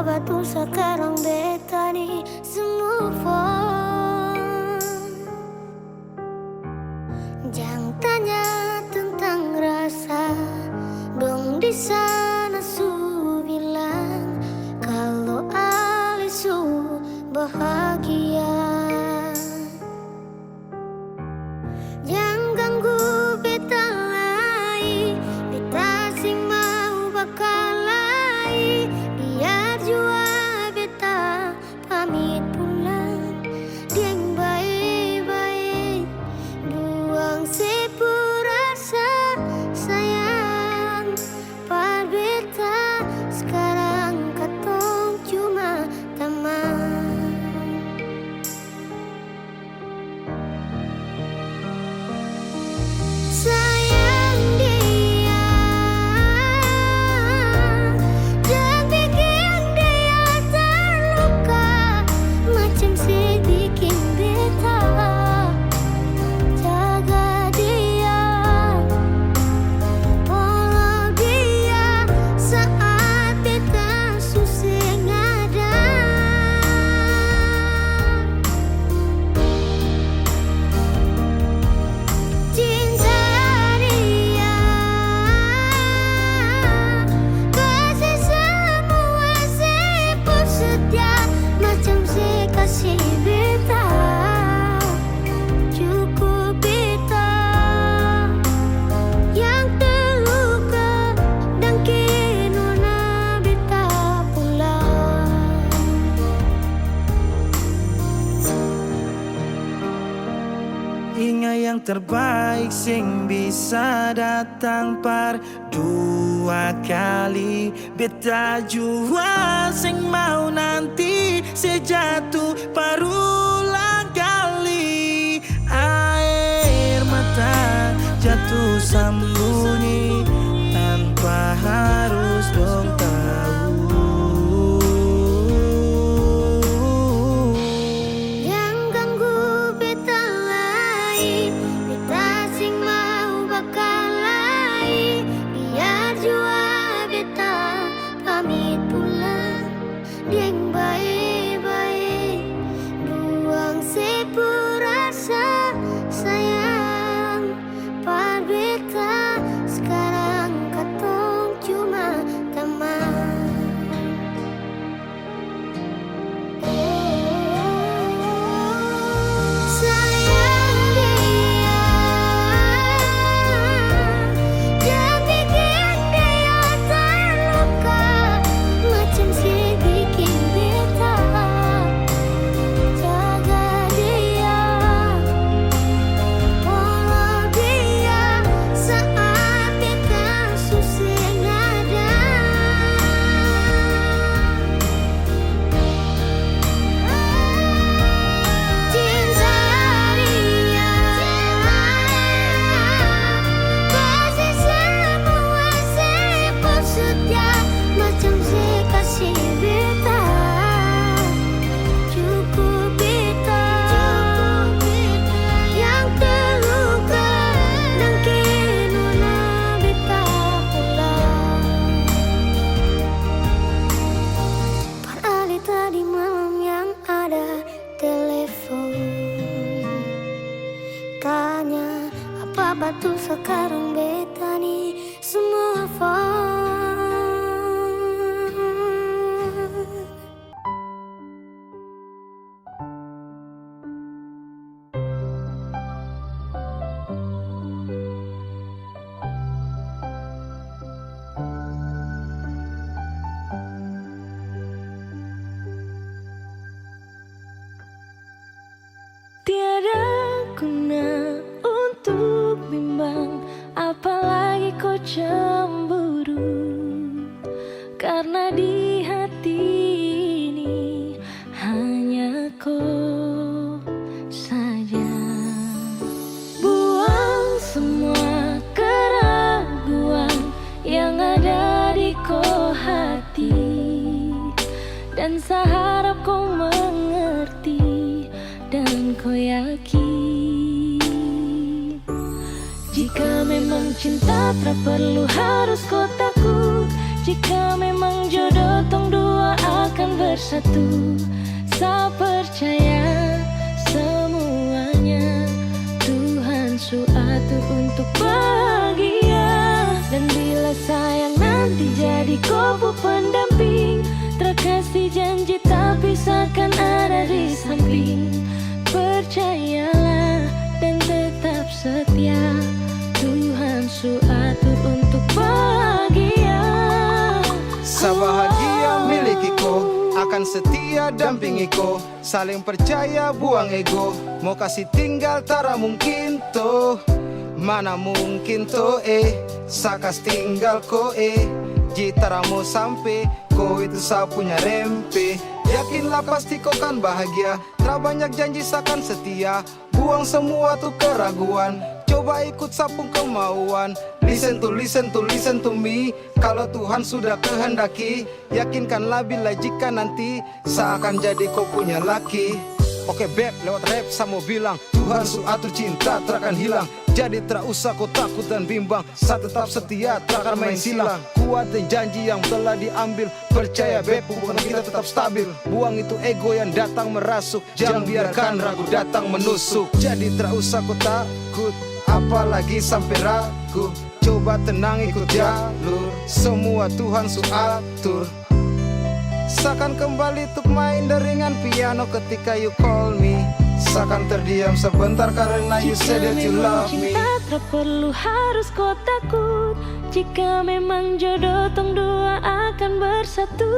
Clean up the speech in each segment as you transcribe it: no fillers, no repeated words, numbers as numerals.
Apa batu sekarang beta nih move on. Jangan tanya tentang rasa, dong di sana su bilang kalau Alisu bahagia. Jangan ganggu beta lagi, beta sing mau bakal lagi. Biar jua beta pamit pulang, deng baik-baik. Buang sepur rasa sayang, par beta sekarang katong cuma teman. Sayang dia, dan bikin dia terluka, macam sedikit beta. Jaga dia, follow dia saat beta susah ada. Cinta dia, kasih semua sepul setia, macam sekasih beta. Cukup beta yang terluka dan kinona beta pulang. Ingat yang terbaik sing bisa datang par dua kali. Beta jua sing mau nanti sejatuh parulang kali. Air mata jatuh sembunyi tanpa harus dong tahu. Yang ganggu beta lagi, beta sing mau bakal lagi. Biar jua beta pamit pulang, deng baik-baik. Buang sepur rasa sayang, par beta sekarang katong cuma teman. Sayang dia, jangan bikin dia terluka, macam sedikit beta. Jaga dia, follow dia saat beta susah ada. Cinta dia, kasih semua sepul setia, macam sekasih beta. Cukup beta yang terluka dan kinona beta pulang. Par ali tadi malam yang ada telepon, tanya apa batu sekarang beta nih semua phone. Tiada guna untuk bimbang, apalagi kau cemburu. Karena di hati ini hanya kau saja. Buang semua keraguan yang ada di kau hati, dan saya harap kau mengerti dan kau yakin. Jika memang cinta tak perlu harus kau takut, jika memang jodoh tong dua akan bersatu. Saya percaya semuanya Tuhan su atur untuk bahagia. Dan bila sayang nanti jadi kubu pendamping, terkasih janji tapi seakan ada di samping. Percayalah dan tetap setia, Tuhan su atur untuk bahagia. Sabahagia miliki ko, akan setia dampingi ko. Saling percaya buang ego, mau kasih tinggal tara mungkin toh. Mana mungkin toh sakas tinggal ko jitara mau sampai, ko itu saya punya rempe. Yakinlah pasti kau kan bahagia, tak banyak janji sakan setia. Buang semua tuh keraguan, coba ikut sapung kemauan. Listen to me. Kalau Tuhan sudah kehendaki, yakinkanlah bila jika nanti seakan jadi kau punya laki. Oke beb, lewat rap saya mau bilang, Tuhan su atur cinta takkan hilang. Jadi tak usah kau takut dan bimbang, saya tetap setia takkan main silang. Kuatin janji yang telah diambil, percaya beb hubungan kita tetap stabil. Buang itu ego yang datang merasuk, jangan biarkan ragu datang menusuk. Jadi tak usah kau takut, apalagi sampai ragu. Coba tenang ikut jalur, semua Tuhan su atur. Seakan kembali untuk main deringan piano ketika you call me. Seakan terdiam sebentar karena you said that you love me. Cinta tak perlu harus kau takut, jika memang jodoh tong dua akan bersatu.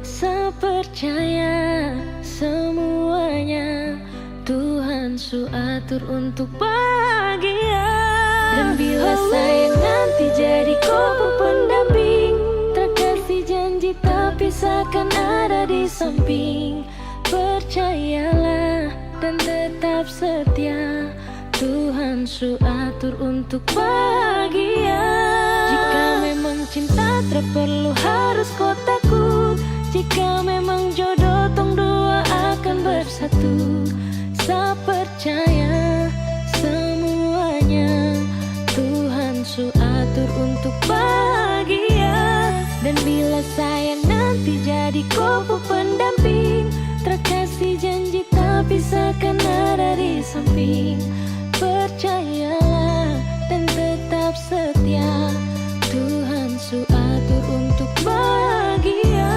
Saya percaya semuanya Tuhan su atur untuk bahagia. Dan bila saya nanti jadi kubu pendamping, terkasih janji tapi seakan ada di samping. Percayalah dan tetap setia, Tuhan su atur untuk bahagia. Jika memang cinta tak perlu harus kau takut, jika memang jodoh tong dua akan bersatu. Saya percaya semuanya Tuhan su atur untuk bahagia. Dan bila saya nanti jadi kubu pendamping, terkasih janji tapi seakan ada di samping. Percayalah dan tetap setia, Tuhan su atur untuk bahagia.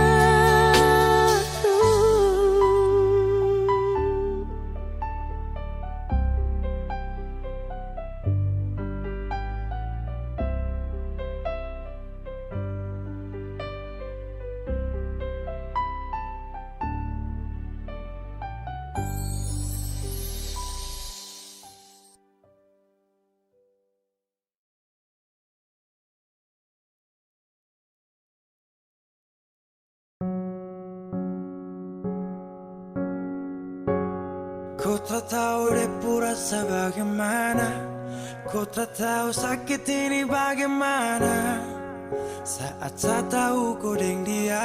Ku tak tahu depu rasa bagaimana, ku tak tahu sakit ini bagaimana. Saat saya tahu ku deng dia,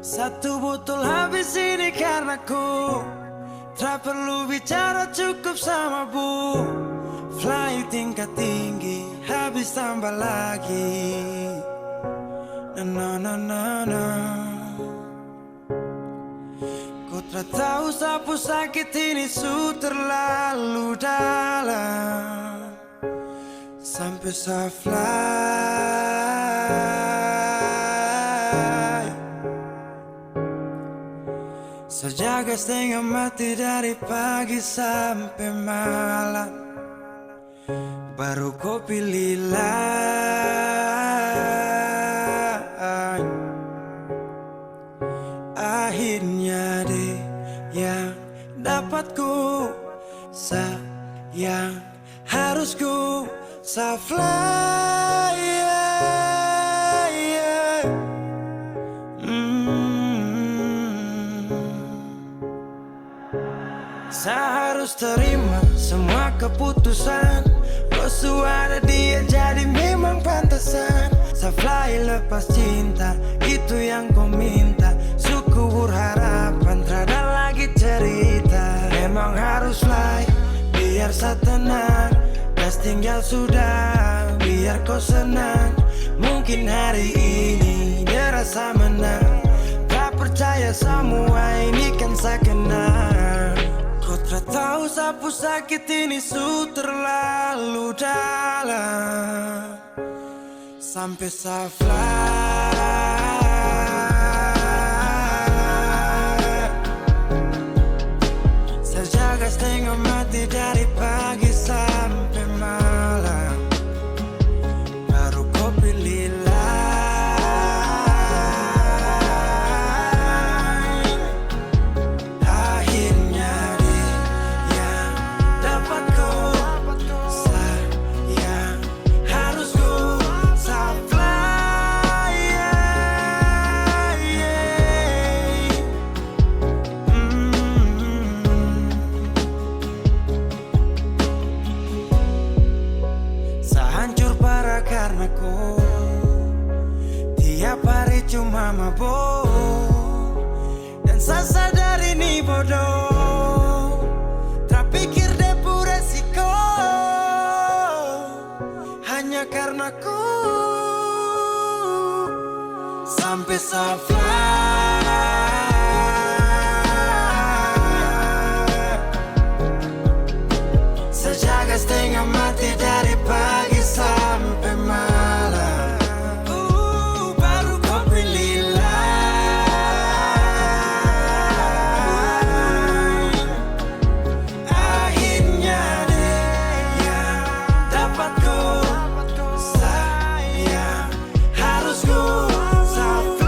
satu botol habis ini karena ku tak perlu bicara cukup sama bu. Fly tingkat tinggi habis tambah lagi. Na. Ku tak tahu sapu sakit ini su terlalu dalam, sampai saya fly. Sejaga setengah mati dari pagi sampai malam, baru kau pilih lain. Akhirnya deh yang dapat ku sayang, harus ku fly. Saya harus terima semua keputusan, kau ada dia jadi memang pantasan. Saya fly lepas cinta, itu yang kau minta. Suku berharapan, terada lagi cerita. Memang harus fly, biar saya tenang. Gas tinggal sudah, biar kau senang. Mungkin hari ini dia rasa menang, tak percaya semua ini kan sakena. Kau tak tahu sapu sakit ini su terlalu dalam, sampai saya fly. Saya jaga setengah mati dari pagi sampai malam, baru kau pilih lain. Akhirnya dia yang dapat kau sayang, harus kau supply. Sehancur parah karena kau tiap hari cuma mabuk, dan saya sadar ini bodoh, tak pikir depu resiko, hanya karena ku sampai saya fly. Saya jaga setengah mati dari pagi sampai malam, baru kau pilih lain. Akhirnya dia yang dapat kau sayang, harus kau supply.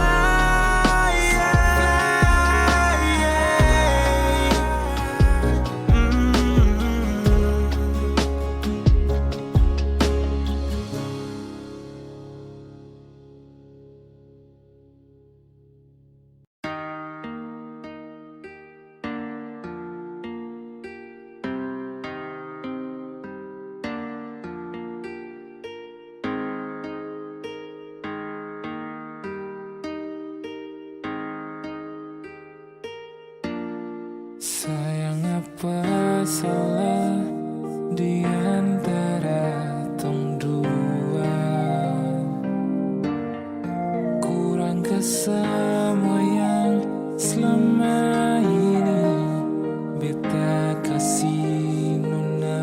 Sayang, apa salah di antara tong dua? Kurang ke semua yang selama ini beta kasih nona.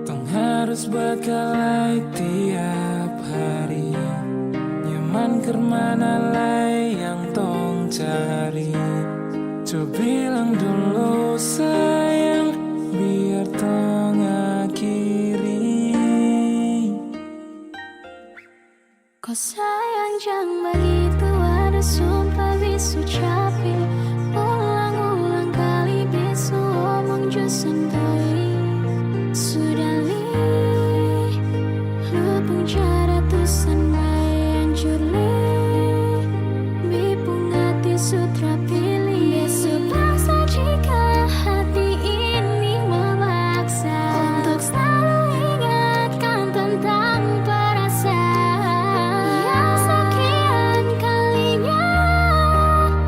Tong harus berkelahi tiap hari, nyaman kemana lagi yang tong cari. Coba bilang dulu sayang, biar tong akhiri. Kau sayang jangan begitu, ada sumpah bisu capi. Ulang-ulang kali bisu omong just santoi. Sudah li, lupung cara tusan bayang curli. Bipung hati sutra pilih. Besok paksa jika hati ini memaksa untuk selalu ingatkan tentang perasaan yang sekian kalinya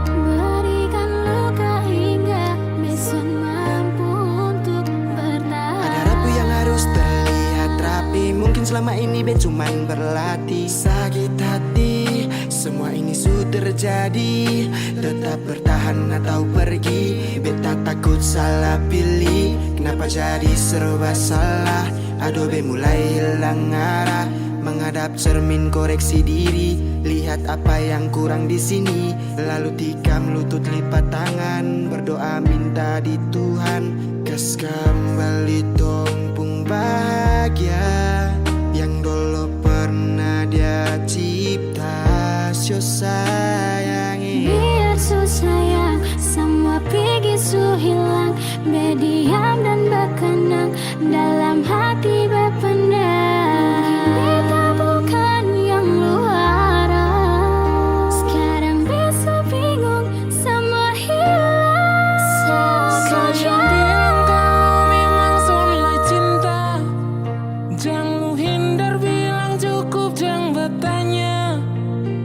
berikan luka hingga besok mampu untuk bertahan. Ada rapi yang harus terlihat rapi, mungkin selama ini bet cuman berlatih. Sakit hati, semua ini sudah terjadi. Tetap bertahan atau pergi, beta takut salah pilih. Kenapa jadi serba salah? Aduh, be mulai hilang arah. Menghadap cermin koreksi diri, lihat apa yang kurang di sini. Lalu tikam lutut, lipat tangan, berdoa minta di Tuhan. Kas kembali tompung bahagia yang dulu pernah dia cipta. Sio sayangi, Biar su sayang, semua pergi su hilang. Berdiam dan berkenang, dalam hati berpendam. Beta bukan yang luar. Sekarang bisa bingung, semua hilang. Sayang, bilang kau memang soleh cinta. Jangan lu hindar, bilang cukup, jangan bertanya.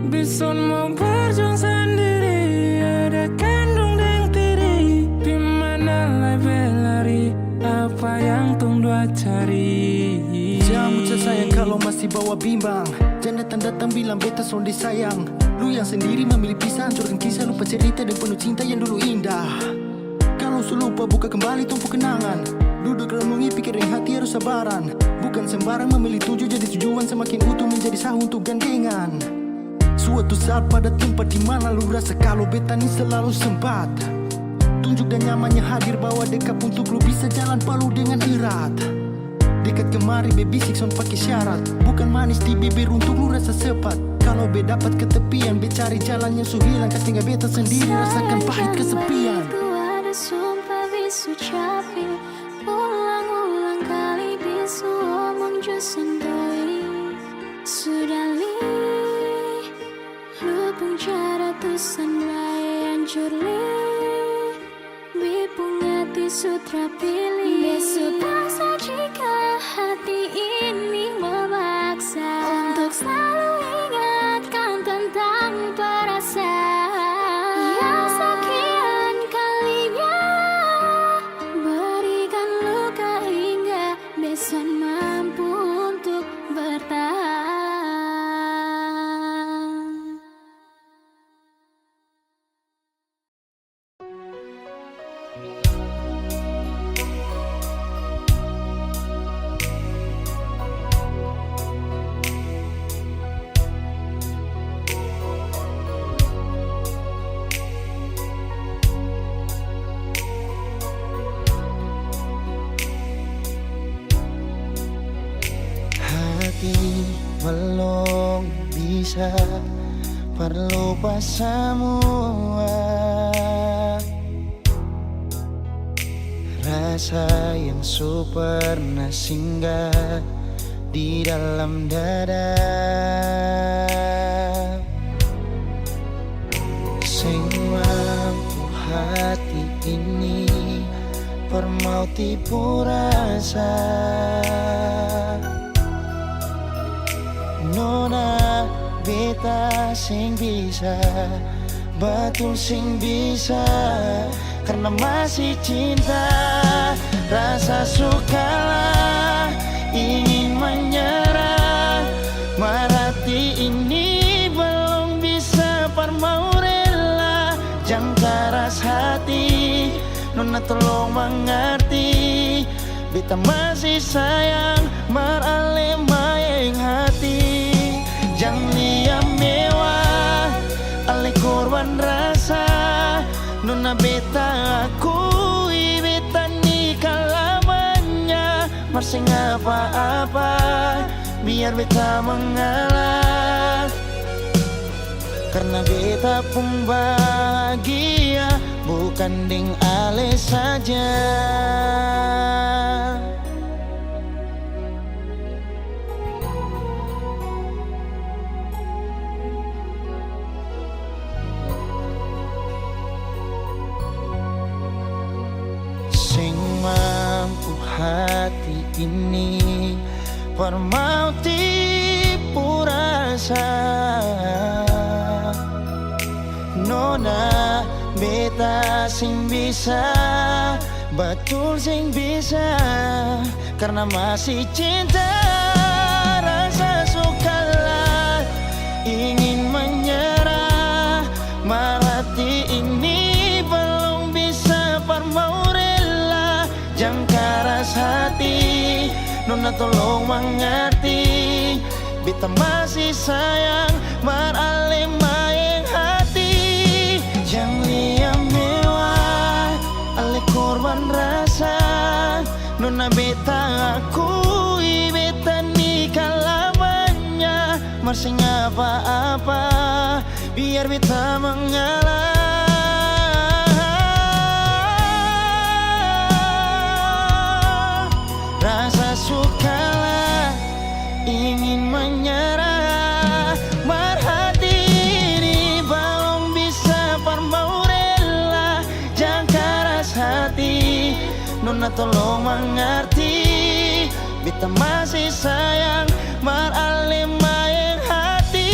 Bison mau berjuang sendiri, ada kandung dan tiri. Dimana lah berlari, apa yang tong dua cari. Jangan pucat saya kalau masih bawa bimbang. Jangan datang-datang bilang beta sonde sayang. Lu yang sendiri memilih pisah, hancurkan kisah, lupa cerita dan penuh cinta yang dulu indah. Kalau su lupa buka kembali tumpu kenangan. Duduk renungi pikirin hati harus sabaran. Bukan sembarang memilih tujuh jadi tujuan, semakin utuh menjadi sah untuk gandengan. Suatu saat pada tempat di mana lu rasa kalau beta ini selalu sempat. Tunjuk dan nyamannya hadir bawa dekat untuk lu bisa jalan palu dengan erat. Dekat kemari baby Sixon pakai syarat. Bukan manis di bibir untuk lu rasa sepat. Kalau be dapat ketepian, be cari jalan yang su hilang. Kas tinggal beta sendiri rasakan pahit kesepian. Itu ada sumpah bisu capek. Ulang-ulang kali bisu omong just sendiri. Sudah li lupung cara tusan raya hancur li. Bipung hati sutra pilih. Besok paksa jika hati ini memaksa untuk selalu ingatkan tentang perasaan yang sekian kalinya berikan luka hingga besan mampu untuk bertahan. Hati belum bisa berlupa semua. Rasa yang su pernah singgah di dalam dada. Sing mampu hati ini permau tipu rasa. Nona beta sing bisa, betul sing bisa, karena masih cinta. Rasa sukalah ingin menyerah, marati ini belum bisa parmau rela. Jangan keras hati, nona tolong mengerti. Beta masih sayang, marale mayeng hati. Jangan liam mewah, ale korban rasa. Nona beta akui, beta nikah lamanya. Marsing apa-apa, biar beta mengalah. Karena beta pun bahagia, bukan ding ale saja. Sing mampu hati ini permau tipu rasa. Nona beta sing bisa, betul sing bisa, karena masih cinta. Rasa sukalah ingin menyerah, marati ini belum bisa parmau rela. Jangan keras hati, nona tolong mengerti. Beta masih sayang, marale mayeng hati. Jangan liam mewah, ale korban rasa. Nona beta akui, beta nikah lamanya. Marsing apa-apa, biar beta mengalah. Rasa sukalah ingin menyerah, marhati ini belum bisa parmau rela. Jangan keras hati, nona tolong mengerti. Beta masih sayang, marale mayeng hati.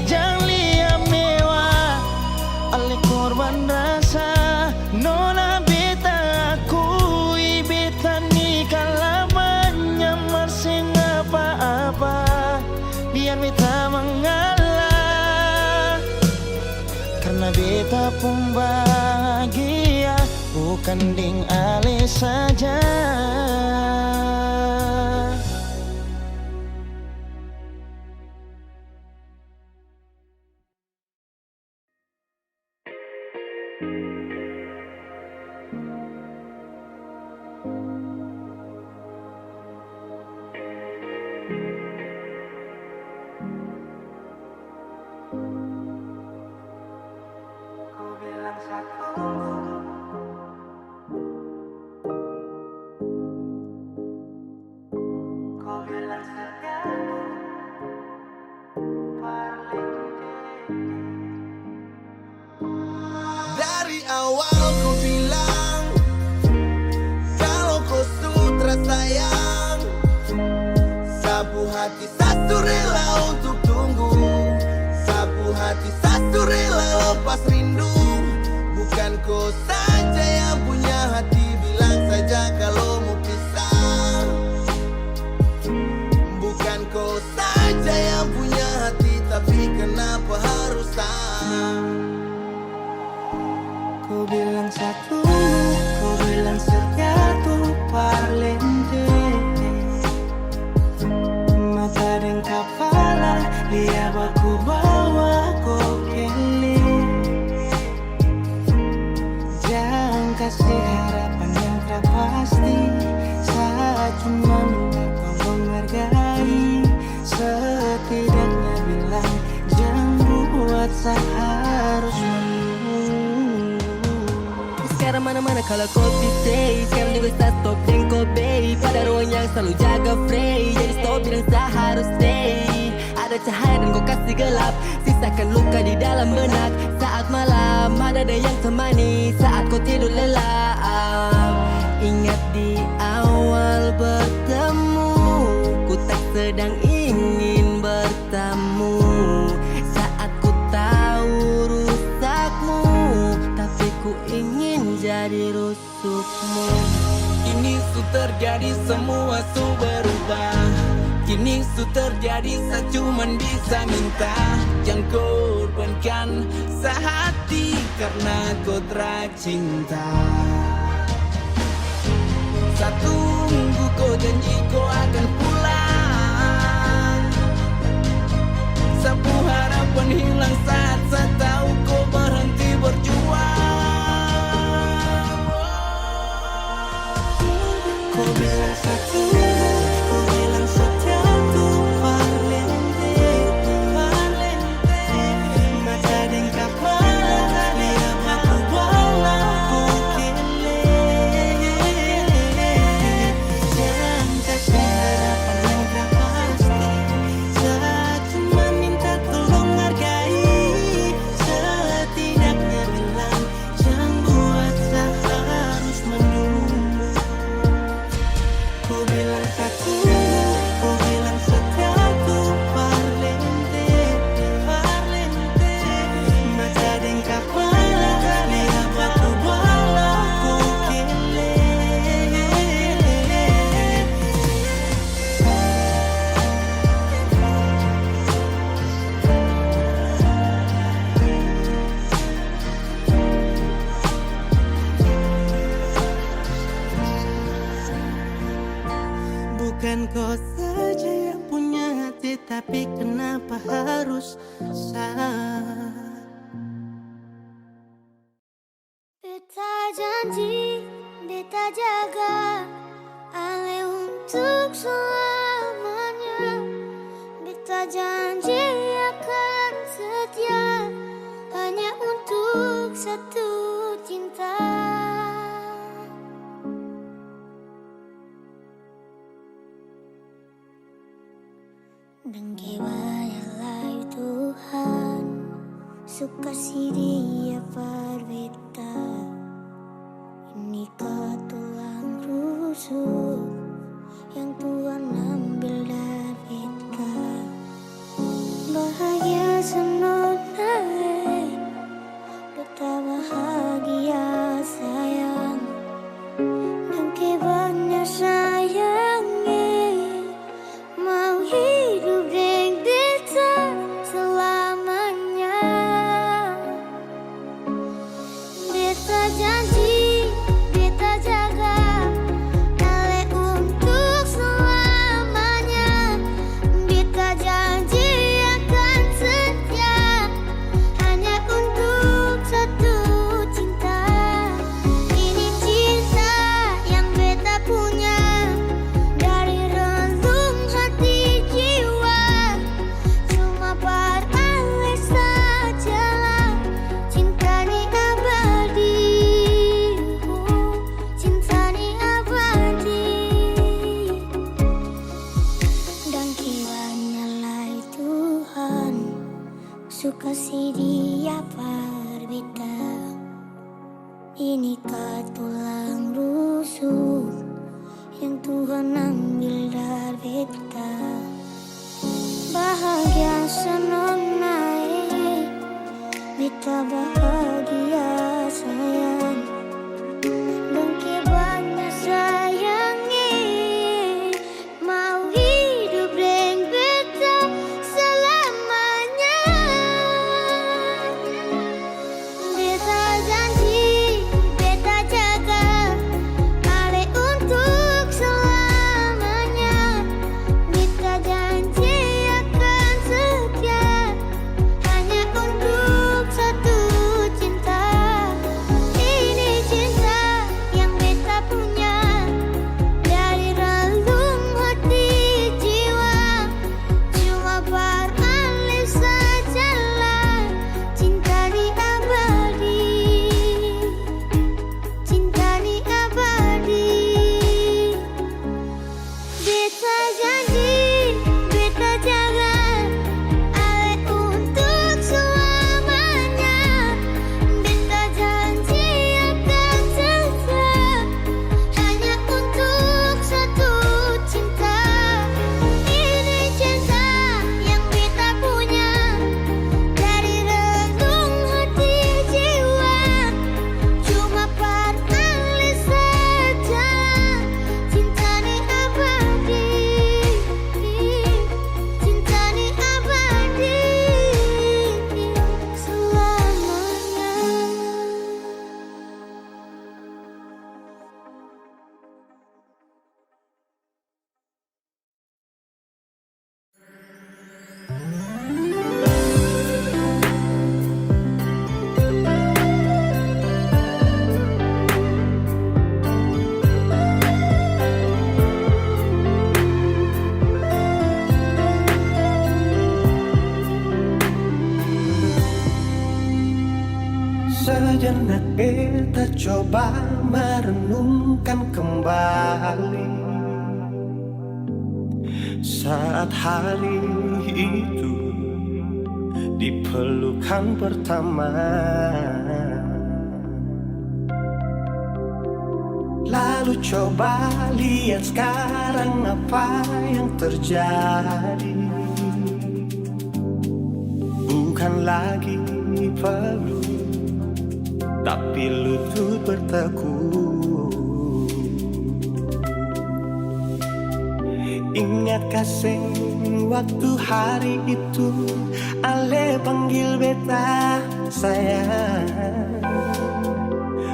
Jangan liam mewah, ale korban rasa. Nona beta akui, beta nikah lamanya. Marsing apa-apa, pun bahagia, bukan ding ale saja. Kau bilang satu, kau bilang satu, Dari awal kau bilang kalau kau sutra sayang, sapu hati satu rela untuk tunggu, sapu hati satu rela lepas rindu. Bukan kau saja yang punya hati, bilang saja kalau mau pisah. Bukan kau saja yang punya hati, tapi kenapa harus tak? kau bilang satu, kau bilang satu, parlente. Mata dan kepala, lihat aku bawa kau kele. Jangan kasih harapan yang tak pasti, saat cuma minta kau menghargai. Setidaknya bilang jangan buat saya harus menunggu. Sekarang mana-mana kalau kopi stay, sekarang juga saya stop dan kopi. Pada ruang yang selalu jaga free, jadi stop bilang saya harus stay. Ada cahaya dan kau kasih gelap, sisakan luka di dalam benak. Saat malam ada yang temani, saat kau tidur lelap. Ingat di awal bertemu, ku tak sedang ingin bertamu. Saat ku tahu rusakmu, tapi ku ingin jadi rusukmu. Kini su terjadi semua su berubah. Kini su terjadi saya cuman bisa minta, jangan korbankan sehati karena kau tercinta. Saya tunggu kau janji kau akan pulang. Sapu harapan hilang saat saya tahu kau berhenti berjuang. Kau bilang satu, kau bilang satu, parlente, parlente. Mata dan kepala, lihat aku bawa kau kele. Jangan kasih harapan yang tak pasti, saat cuma minta tolong hargai. Setidaknya bilang jangan buat saya harus menunggu. Kau bilang satu, kau bilang satu, parlente, parlente. Mata dan kepala, lihat aku bawa kau kele. Bukan kau saja yang punya hati, tapi kenapa harus saya? Beta janji, beta jaga Ale untuk selamanya. Beta janji akan setia hanya untuk satu cinta. Dan kebanyalah Tuhan suka si dia berbeda. Ini kau Tuhan rusuk yang Tuhan ambil dari kau. Bahagia senonai, betapa bahagia sayang. Dan kebanyakan sayangnya mau hidup dengan beta selamanya. Tuhan ambil dari kita. Bahagia senang naik, kita bahagia sayang. Dengki banyak sayangi, mau hidup dengan beta selamanya. Beta janji, beta jaga Ale untuk selamanya. Beta janji akan setia hanya untuk satu cinta. Ini cinta yang beta punya dari relung hati jiwa. Cuma beralih sajalah cinta di abadi, cinta di abadi. Beta janji, beta jaga Ale untuk selamanya. Beta janji akan setia hanya untuk satu cinta. Ini cinta yang beta punya dari relung hati jiwa. Cuma beralih saja cinta di abadi, cinta di abadi selamanya. Sejenak beta coba merenungkan kembali saat hari itu di pelukan pertama. Lalu coba lihat sekarang apa yang terjadi. Bukan lagi peluk, tapi lutut bertekuk. Ingat kasih waktu hari itu Ale panggil beta sayang.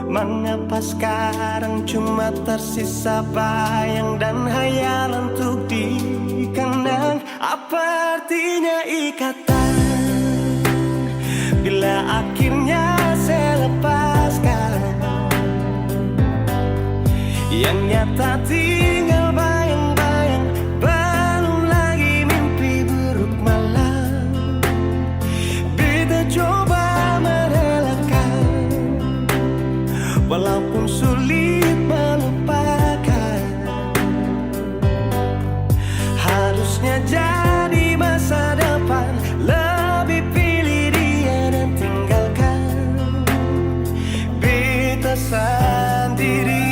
Mengapa sekarang cuma tersisa bayang dan hayal untuk dikenang? Apa artinya ikatan bila akhirnya saya lepaskan? Yang nyata tinggal bayang-bayang, belum lagi mimpi buruk malam. Beta coba merelakan, walaupun sulit melupakan. Harusnya jadi masa depan, lebih pilih dia dan tinggalkan beta sendiri.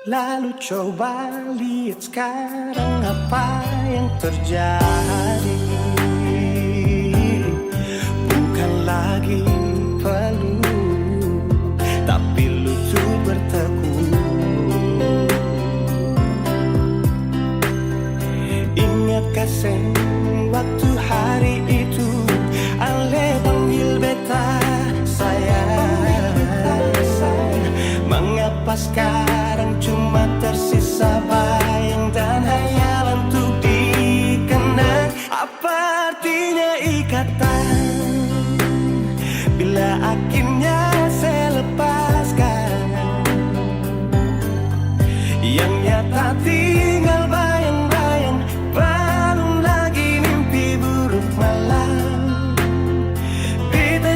Lalu coba lihat sekarang apa yang terjadi. Bukan lagi peluk, tapi lutut bertekuk. Ingat kasih waktu hari itu Ale panggil beta sayang. Mengapa sekarang cuma tersisa bayang dan hayal untuk dikenang? Apa artinya ikatan bila akhirnya saya lepaskan? Yang nyata tinggal bayang-bayang, belum lagi mimpi buruk malam. Beta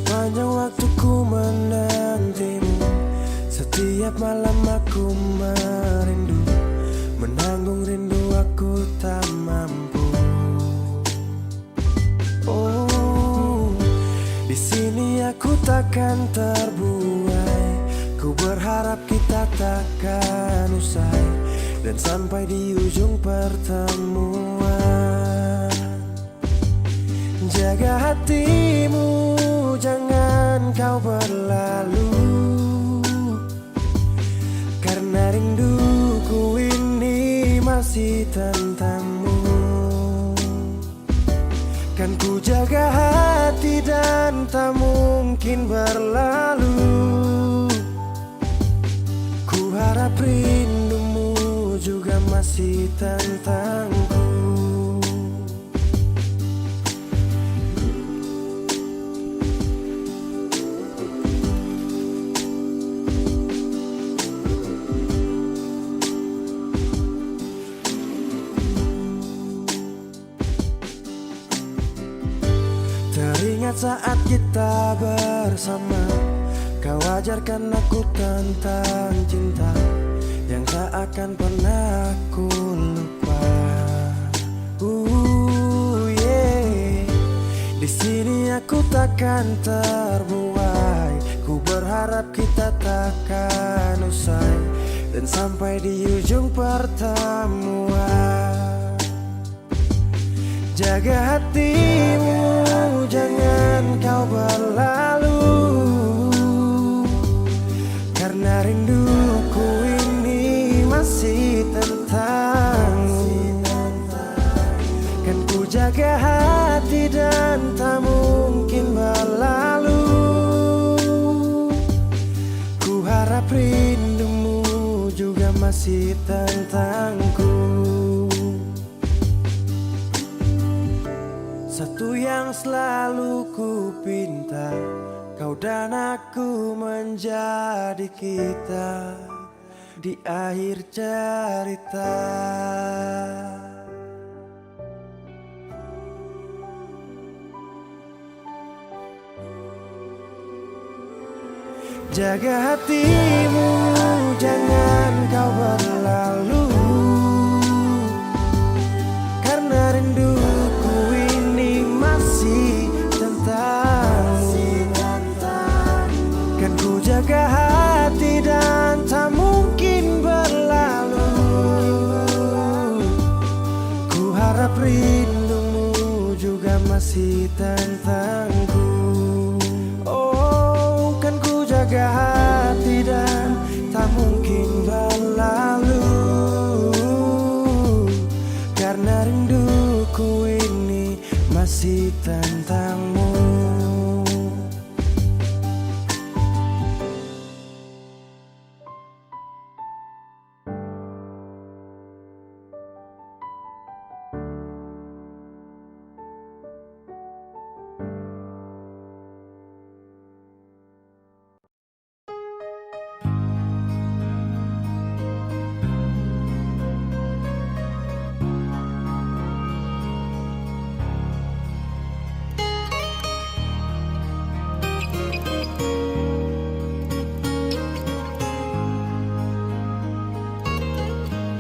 Sepanjang waktuku menantimu, setiap malam aku merindu, menanggung rindu aku tak mampu. Oh, di sini aku takkan terbuai. Ku berharap kita takkan usai dan sampai di ujung pertemuan. Jaga hatimu, jangan kau berlalu, karena rinduku ini masih tentangmu. Kan ku jaga hati dan tak mungkin berlalu. Ku harap rindumu juga masih tentangku. Teringat saat kita bersama, kau ajarkan aku tentang cinta yang tak akan pernah aku lupa. Yeah. Di sini aku takkan terbuai. Ku berharap kita takkan usai dan sampai di ujung pertemuan. Jaga hatimu, jangan kau berlalu, karena rinduku ini masih tentangmu. Kan ku jaga hati dan tak mungkin berlalu. Ku harap rindumu juga masih tentangku. Satu yang selalu ku pinta, kau dan aku menjadi kita di akhir cerita. Jaga hatimu, jangan kau berlalu, karena rinduku ini masih tentangmu. Kan ku jaga hati dan tak mungkin berlalu. Ku harap rindumu juga masih tentangku. Oh, kan ku jaga hati dan tak mungkin berlalu, karena rinduku ini masih tentangmu.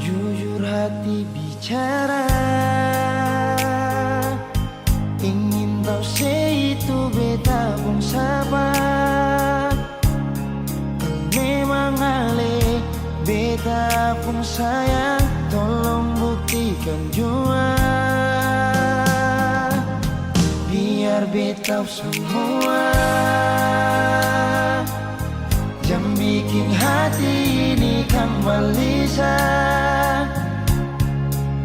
Jujur hati bicara, ingin tahu itu beta pun sabar. Memang ale beta pun sayang, tolong buktikan jua, biar beta semua jam bikin hati ini kembali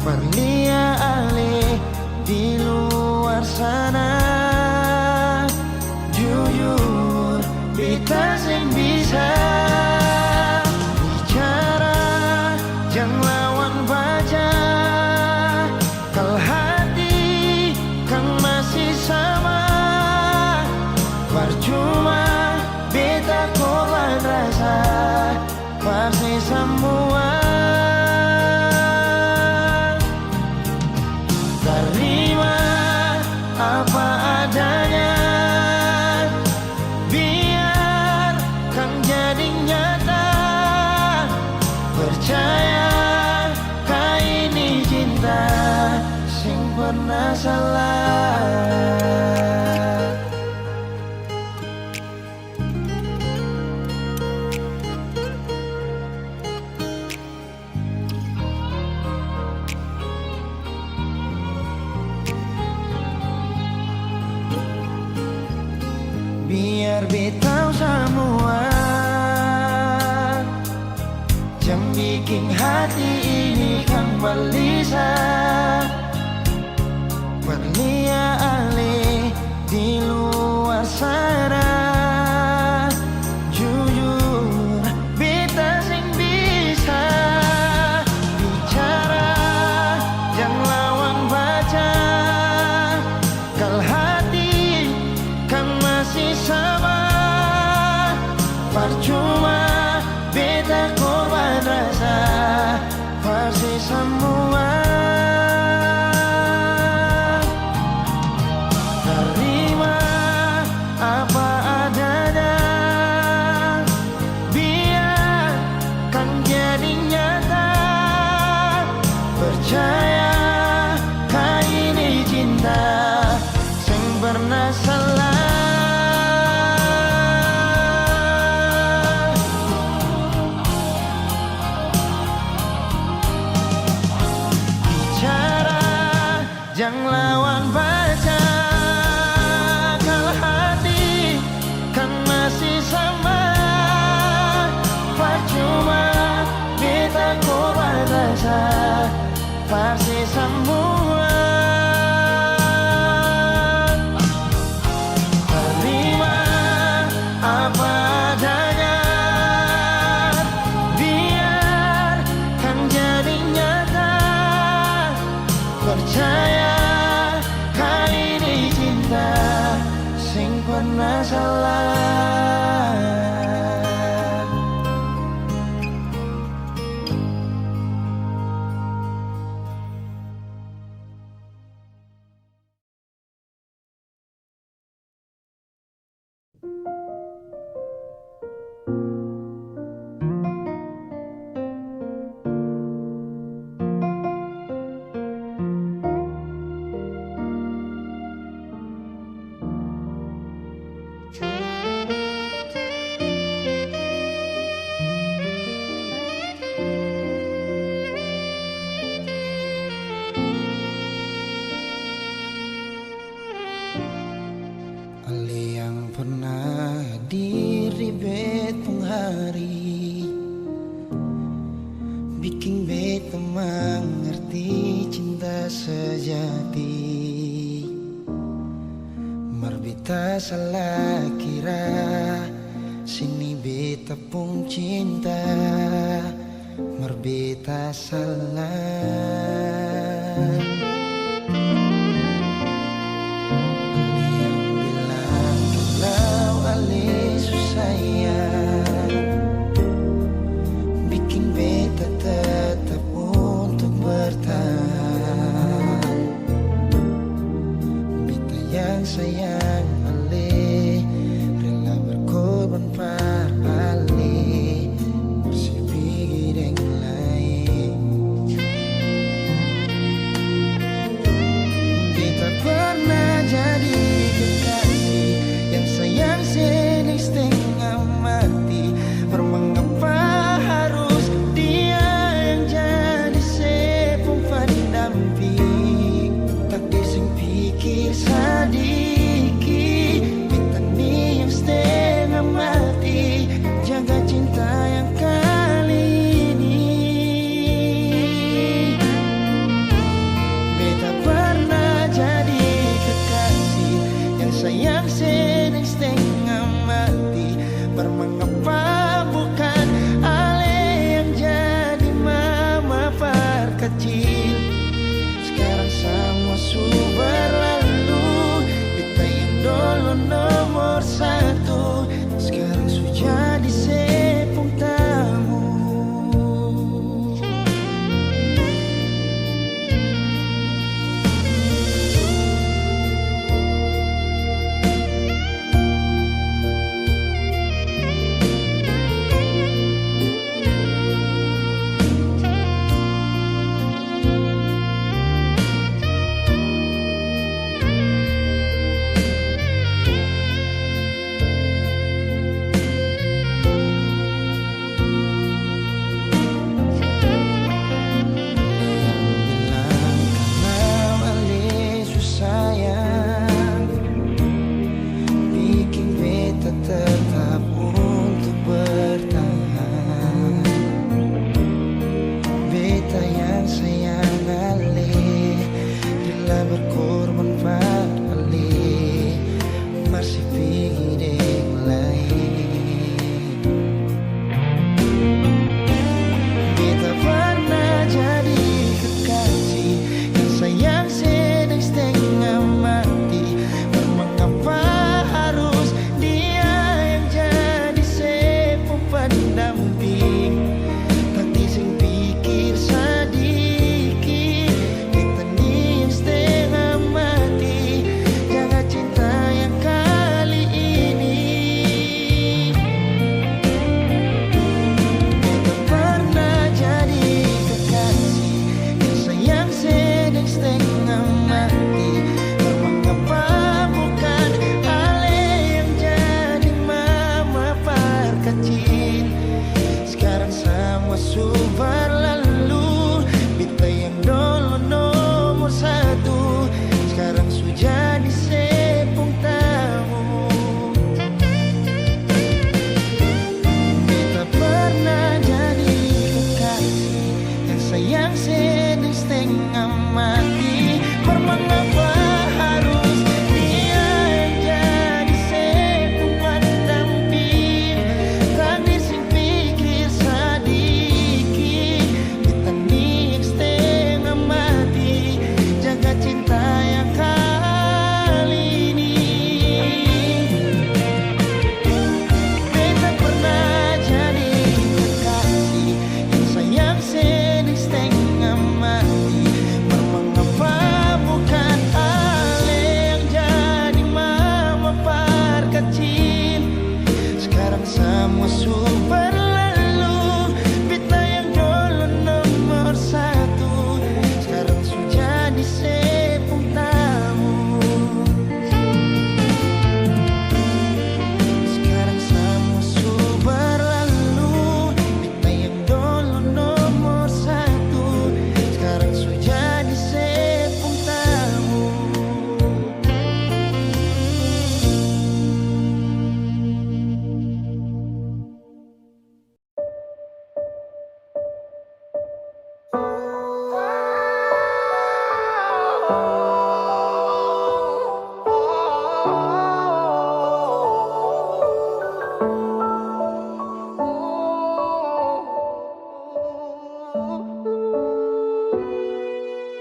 Perlia ale di luar sana. Jujur beta sing bisa bicara, jangan lawan baca. Kalau hati kan masih sama, percuma beta korban rasa pasti semua. Terima apa adanya, hati ini kan gelisah, berlia alih di luar sana. Jujur beta sing bisa bicara, jangan lawan baca. Kalau hati kan masih sama, percuma beta korban rasa pasti semua. Terima apa adanya, biarkan jadi nyata. Percaya kau ini cinta sing pernah salah. Jangan lawan baca, kalau hati kan masih sama, percuma beta korban rasa pasti semua. Terima apa adanya, biarkan jadi nyata. Percaya kali ini cinta sing pernah salah. Ali yang pernah hadir di betong hari, bikin beta mengerti cinta sejati. Marbita salah kira, sini beta pun cinta. Marbita salah. Bikin beta tetap untuk bertahan. Beta yang sayang Ale, rela berkorban par Ale, bersih pergi dengan lain. Beta pernah jadi kekasih yang sayang sedih setengah semua super lalu. Beta yang dulu nomor satu sekarang sudah jadi sepung tamu. Sekarang semua super lalu. Beta yang dulu nomor satu sekarang sudah jadi sepung tamu.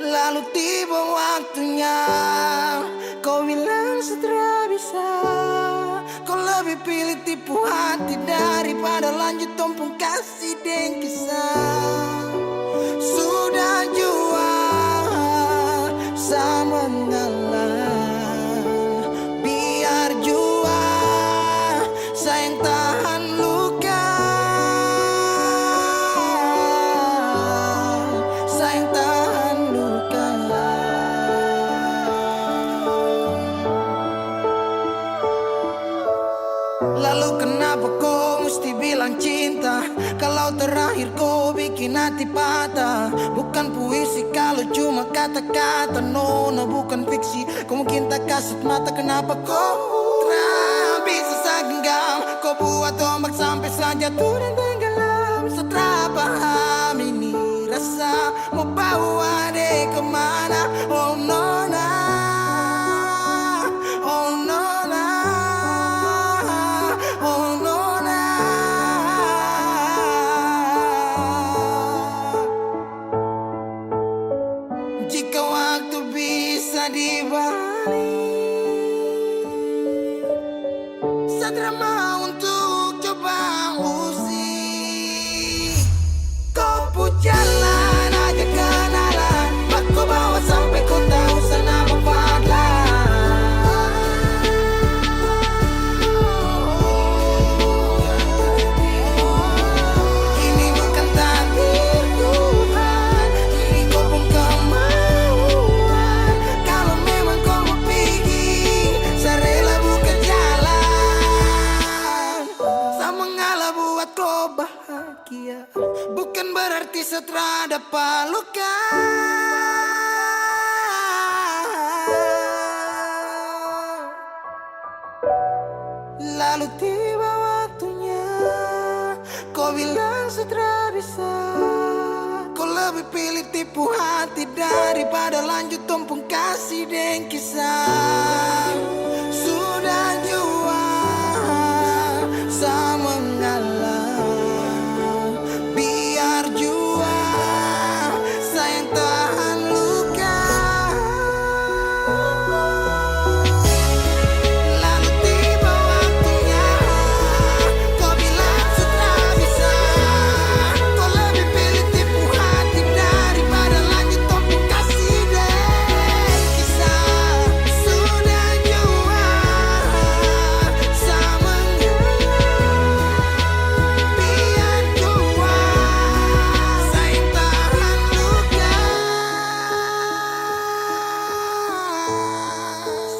Lalu tiba waktunya, kau bilang setelah bisa. Kau lebih pilih tipu hati daripada lanjut tumpung kasih dan kisah. Sudah jual sama ngalah, biar jua sayang tahan luka. Sayang tahan luka. Lalu kenapa kau mesti bilang cinta kalau terakhir kau bikin hati patah? Bukan puisi kalau cuma kata-kata, no, bukan fiksi. Kau mungkin tak kasat mata, kenapa kau tak bisa segenggam? Kau buat ombak sampai saja turun dan tenggelam. Setelah paham ini rasa mau bawa deh kemana? Oh nona, oh nona, oh nona. Jika waktu bisa dibalik, Sadra mau untuk coba usik. Kau pun jalan aja kenalan, aku bawa sampai kau tahu senama Fadla. Ini bukan takdir Tuhan, ini kau pun kemauan. Kalau memang kau mau pergi, saya rela buka jalan. Sama ngalah buat kau bahagia, bukan berarti setelah dapat luka. Lalu tiba waktunya, kau bilang setelah bisa. Kau lebih pilih tipu hati daripada lanjut tumpung kasih dan kisah. Sudah jual sama ngalah, biar jua sayang tahan luka. Lalu tiba waktunya, kau bilang sudah bisa. Kau lebih pilih tipu hati daripada lanjut tumpung kasih dan kisah. Sudah jual sama ngalah, biar jua sayang tahan luka.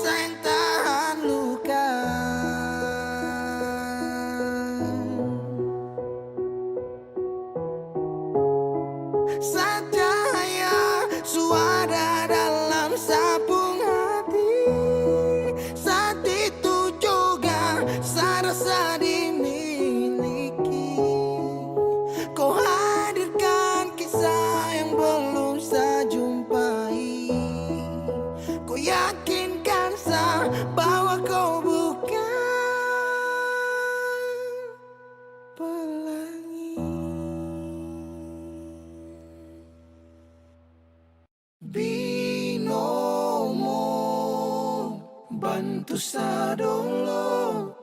Sayang tahan luka. Cahaya suara dalam sabung hati, saat itu juga saya rasa dimiliki. Kau hadirkan kisah yang belum saya jumpai. Kau yakinkan saya bahwa kau bukan pelangi. Binomo bantu sadolo.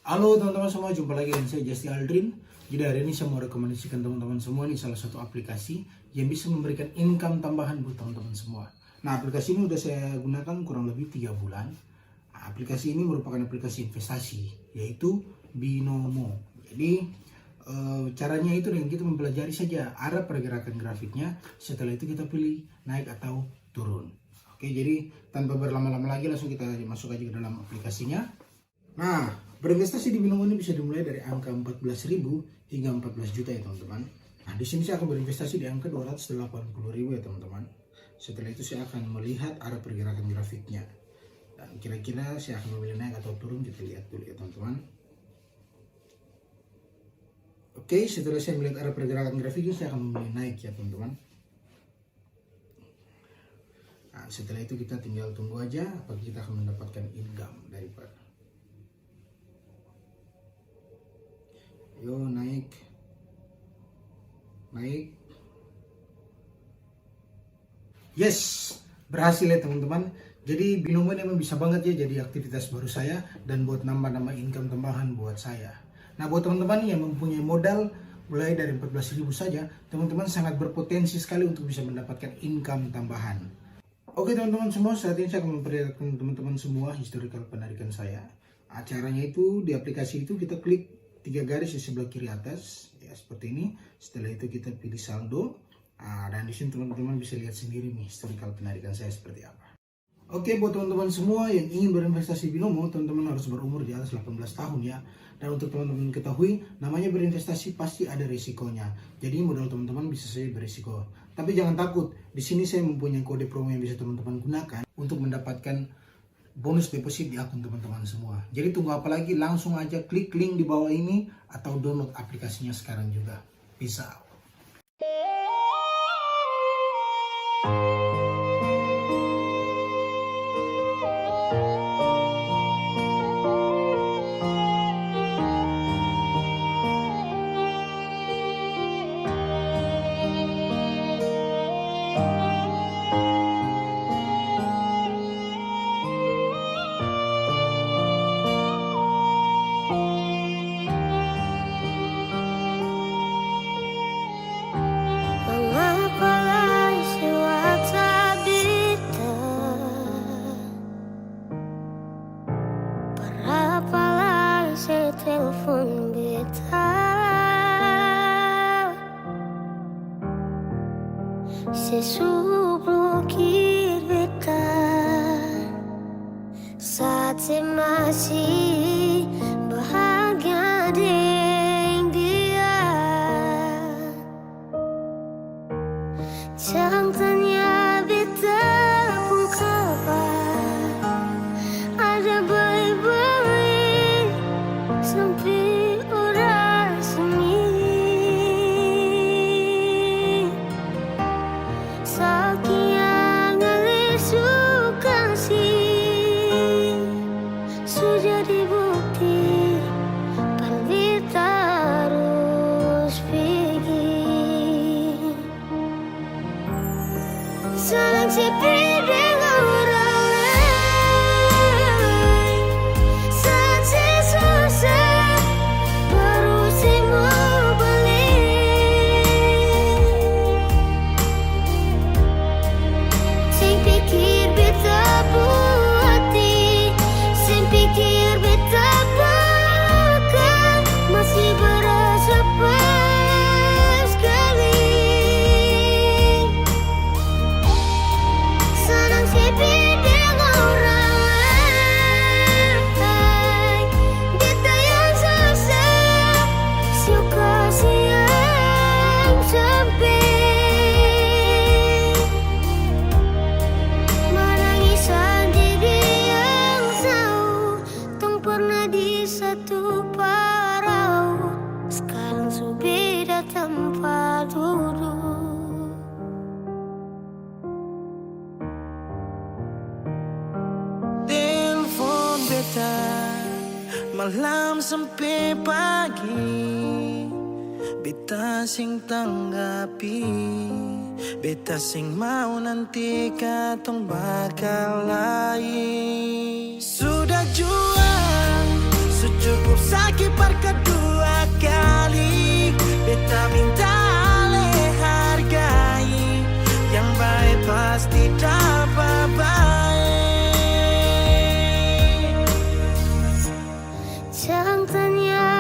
Halo teman-teman semua, jumpa lagi dengan saya Justy Aldrin. Jadi hari ini saya mau rekomendasikan teman-teman semua ini salah satu aplikasi yang bisa memberikan income tambahan buat teman-teman semua. Nah, aplikasi ini udah saya gunakan kurang lebih 3 bulan. Nah, aplikasi ini merupakan aplikasi investasi, yaitu binomo. Jadi caranya itu dengan kita mempelajari saja arah pergerakan grafiknya. Setelah itu kita pilih naik atau turun. Oke, jadi tanpa berlama-lama lagi langsung kita masuk aja ke dalam aplikasinya. Nah, berinvestasi di binomo ini bisa dimulai dari angka 14.000 hingga 14 juta ya teman-teman. Nah, di sini saya akan berinvestasi di angka 280.000 ya teman-teman. Setelah itu saya akan melihat arah pergerakan grafiknya. Dan kira-kira saya akan memilih naik atau turun, kita lihat dulu ya teman-teman. Oke, setelah saya melihat arah pergerakan grafiknya, saya akan memilih naik ya teman-teman. Nah, setelah itu kita tinggal tunggu aja apakah kita akan mendapatkan income daripada. Yo, naik. Yes, berhasil ya teman-teman. Jadi binomo ini memang bisa banget ya jadi aktivitas baru saya dan buat nambah-nambah income tambahan buat saya. Nah, buat teman-teman yang mempunyai modal mulai dari 14.000 saja, teman-teman sangat berpotensi sekali untuk bisa mendapatkan income tambahan. Oke teman-teman semua, saat ini saya akan memperlihatkan teman-teman semua historical penarikan saya. Acaranya itu di aplikasi itu kita klik 3 garis di sebelah kiri atas, ya seperti ini. Setelah itu kita pilih saldo. Dan di sini teman-teman bisa lihat sendiri nih historical penarikan saya seperti apa. Oke, buat teman-teman semua yang ingin berinvestasi binomo, teman-teman harus berumur di atas 18 tahun ya. Dan untuk teman-teman ketahui, namanya berinvestasi pasti ada risikonya. Jadi modal teman-teman bisa saja berisiko. Tapi jangan takut, di sini saya mempunyai kode promo yang bisa teman-teman gunakan untuk mendapatkan bonus deposit di akun teman-teman semua. Jadi tunggu apa lagi, langsung aja klik link di bawah ini atau download aplikasinya sekarang juga. Peace out. Telepon beta sesublukir beta saat masih bahagia dengan dia. Jangan tanya beta pun kabar ada baik-baik sampai orang sini. Saking ngalir suka sih sudah dibukti pandai terus pergi. Saling sepi dengan orang lain saat susah baru sih mau balik. Sing pikir beta hati, sing pikir beta bahkan masih berasa pas sekali. Senang sepi dengan orang lain, beta yang susah suka siang sampai menangisan diri yang jauh, tong pernah di satu parau, sekarang su beda tempat duduk. Telepon beta malam sampai pagi, beta sing tanggapi, beta sing mau nanti katong bakal lain. Sudah jual, secukup sakit per kedua kali, beta minta alih hargai, yang baik pasti dapat baik. Jangan tanya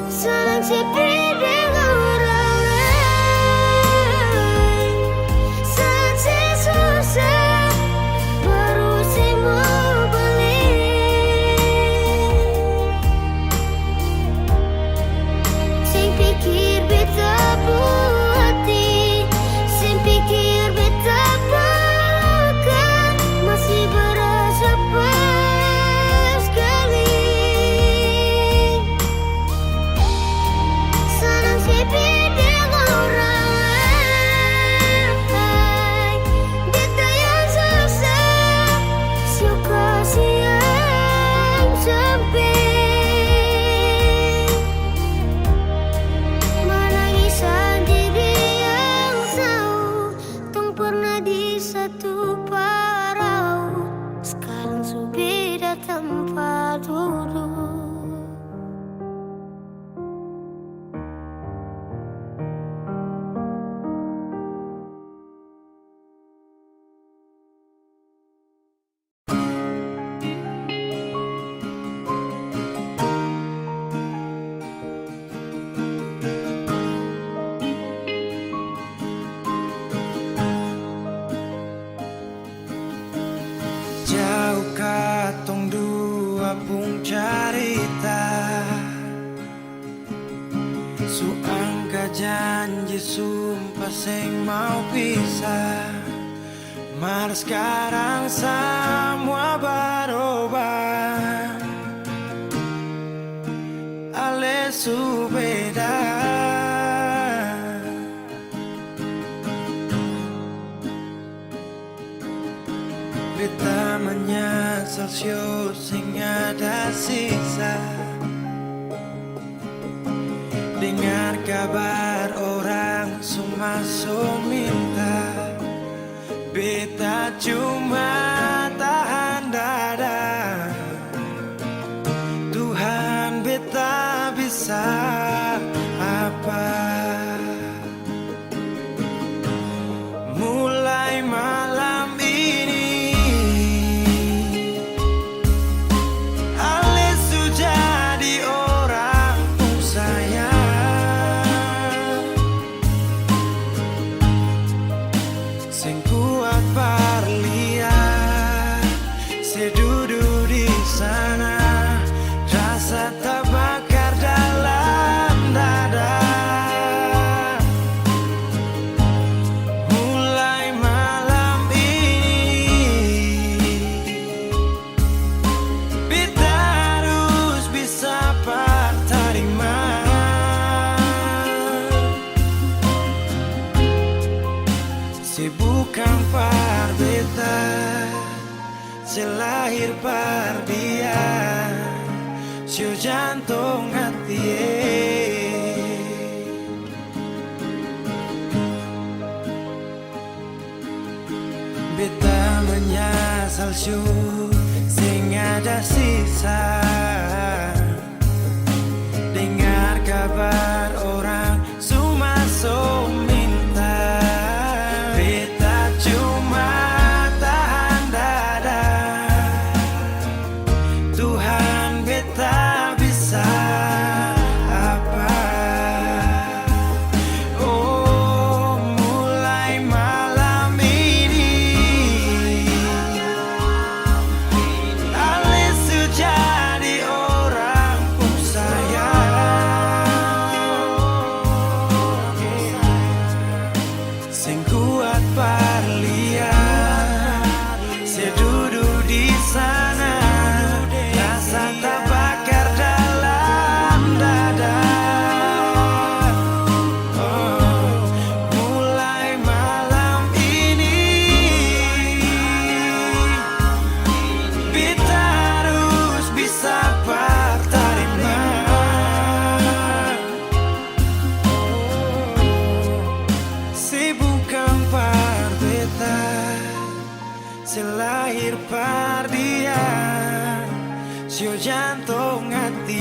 Saling sepi dengan orang lain. Saat saya susah baru saya mau balik. Saya pikir beta hati, saya pikir beta kan masih berasa pas sekali. Saling sepi dengan orang lain. Beta yang susah, suka siang sampai menangisan diri yang tahu tong pernah di satu parau. Sekarang su beda tempat duduk. Jauh katong dua pung carita, su angka janji sumpah seng mau pisah. Mar sekarang semua berubah, ale su beda. Beta menyesal sio sing ada sisa. Dengar kabar orang semua minta. Beta cuma tahan dada. Tuhan beta bisa apa? Mulai malam ini Ale su jadi orang pun sayang. Sing kuat parlihat, saya duduk di sana, rasa terbakar dalam dada. Mulai malam ini beta harus bisa terima. Si bukan par beta, si lahir par dia, si jantung hati. Beta menyesal syu sing ada sisa. Dengar kabar orang semua minta. Beta cuma tahan dada. Tuhan beta bisa apa? Oh, mulai malam ini Ale su jadi orang pun sayang. Sing kuat parlihat, saya duduk di sana, rasa terbakar dalam dada. Oh, mulai malam ini beta harus bisa terima. Si bukan par beta, si lahir par dia, si jantung hati.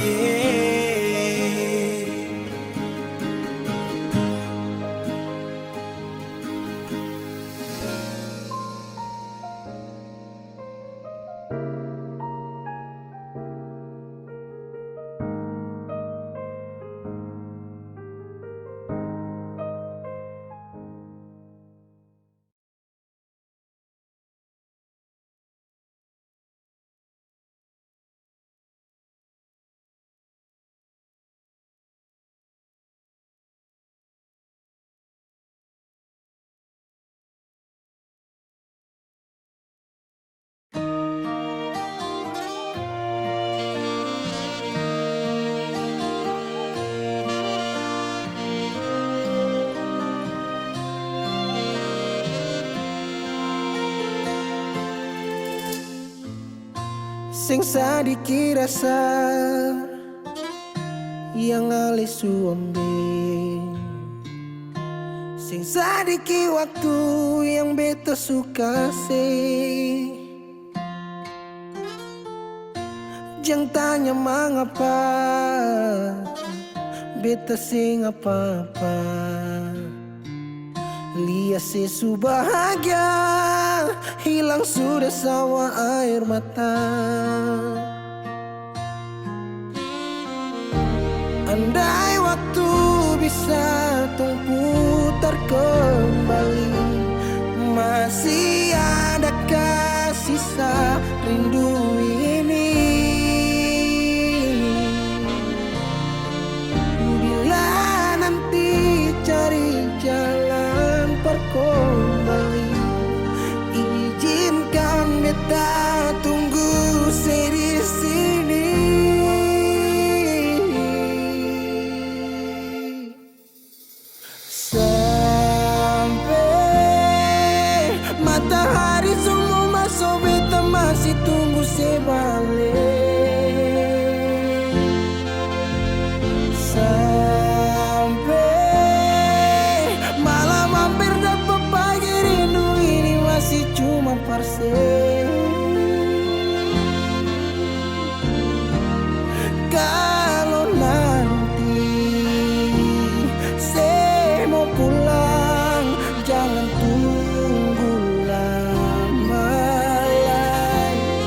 sing sadiki rasa yang ale suambe, sing sadiki waktu yang beta suka sih. Jangan tanya mengapa beta sing apa-apa, lihat sesu bahagia hilang sudah sawa air mata. Andai waktu bisa tong putar kembali, masih adakah sisa rindu ini? Bila nanti cari jalan kembali, izinkan beta tunggu di sini. Sampai matahari semua masuk, beta masih tunggu sebalik. Sampai malam hampir dapat pagi, rindu ini masih cuma parse. Kalau nanti saya mau pulang, jangan tunggu lama lagi.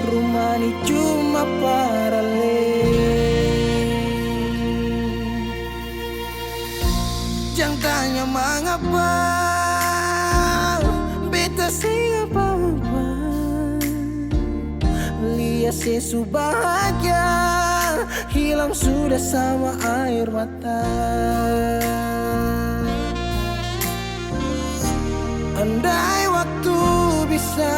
Rumah ini cuma paralel. Jangan tanya mengapa beta sing apa-apa, lihat sesu bahagia hilang sudah sama air mata. Andai waktu bisa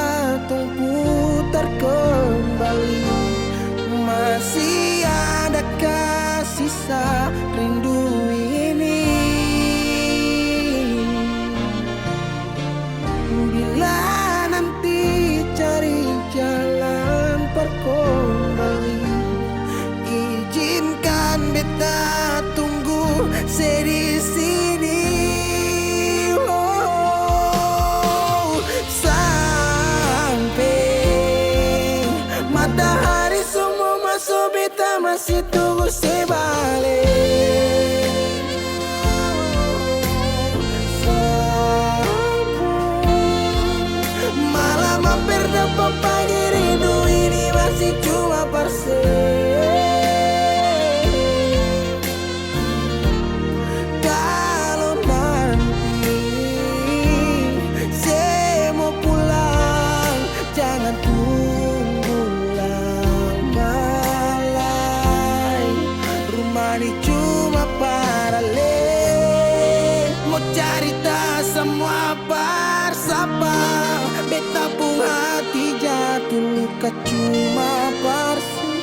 tong putar kembali, masih adakah sisa rindu ini? Bila nanti cari jalan kembali, izinkan beta tunggu di sini. Oh, sampai matahari semua masuk, beta masih tunggu sebalik. Malam hampir dapat pagi, rindu ini masih cuma parse. Kalau nanti saya mau pulang, jangan tunggu lama lagi. Rumah ini cuma paralel, mau cerita semua bersama. Beta pun hati jatuh luka cuma parsi,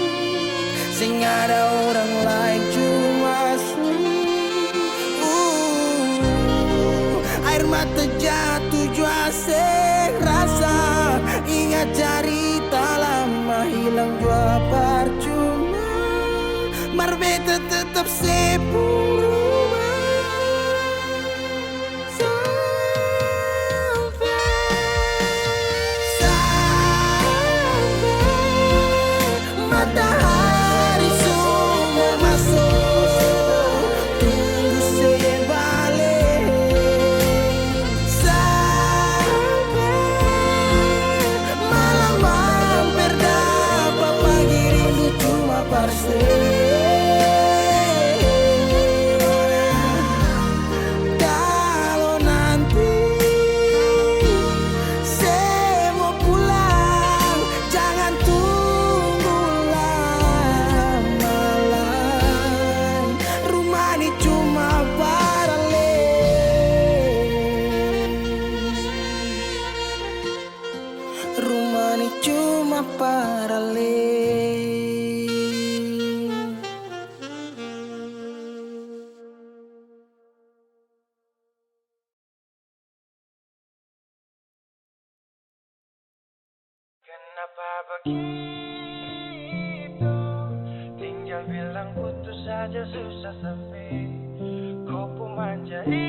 sing ada orang lain cuma air mata jatuh jua sing rasa, ingat cerita lama hilang jua percuma. Mar beta tetap sepuluh. Matahari semua masuk, tunggu sebalik. Sampai malam hampir dapat pagi, rindu cuma parse. Kalau nanti saya mau pulang, jangan tunggu lama lagi. Rumah ini cuma paralel. Rumah ini cuma paralel. Kenapa begini? putus saja susah sampai kau pun manja itu.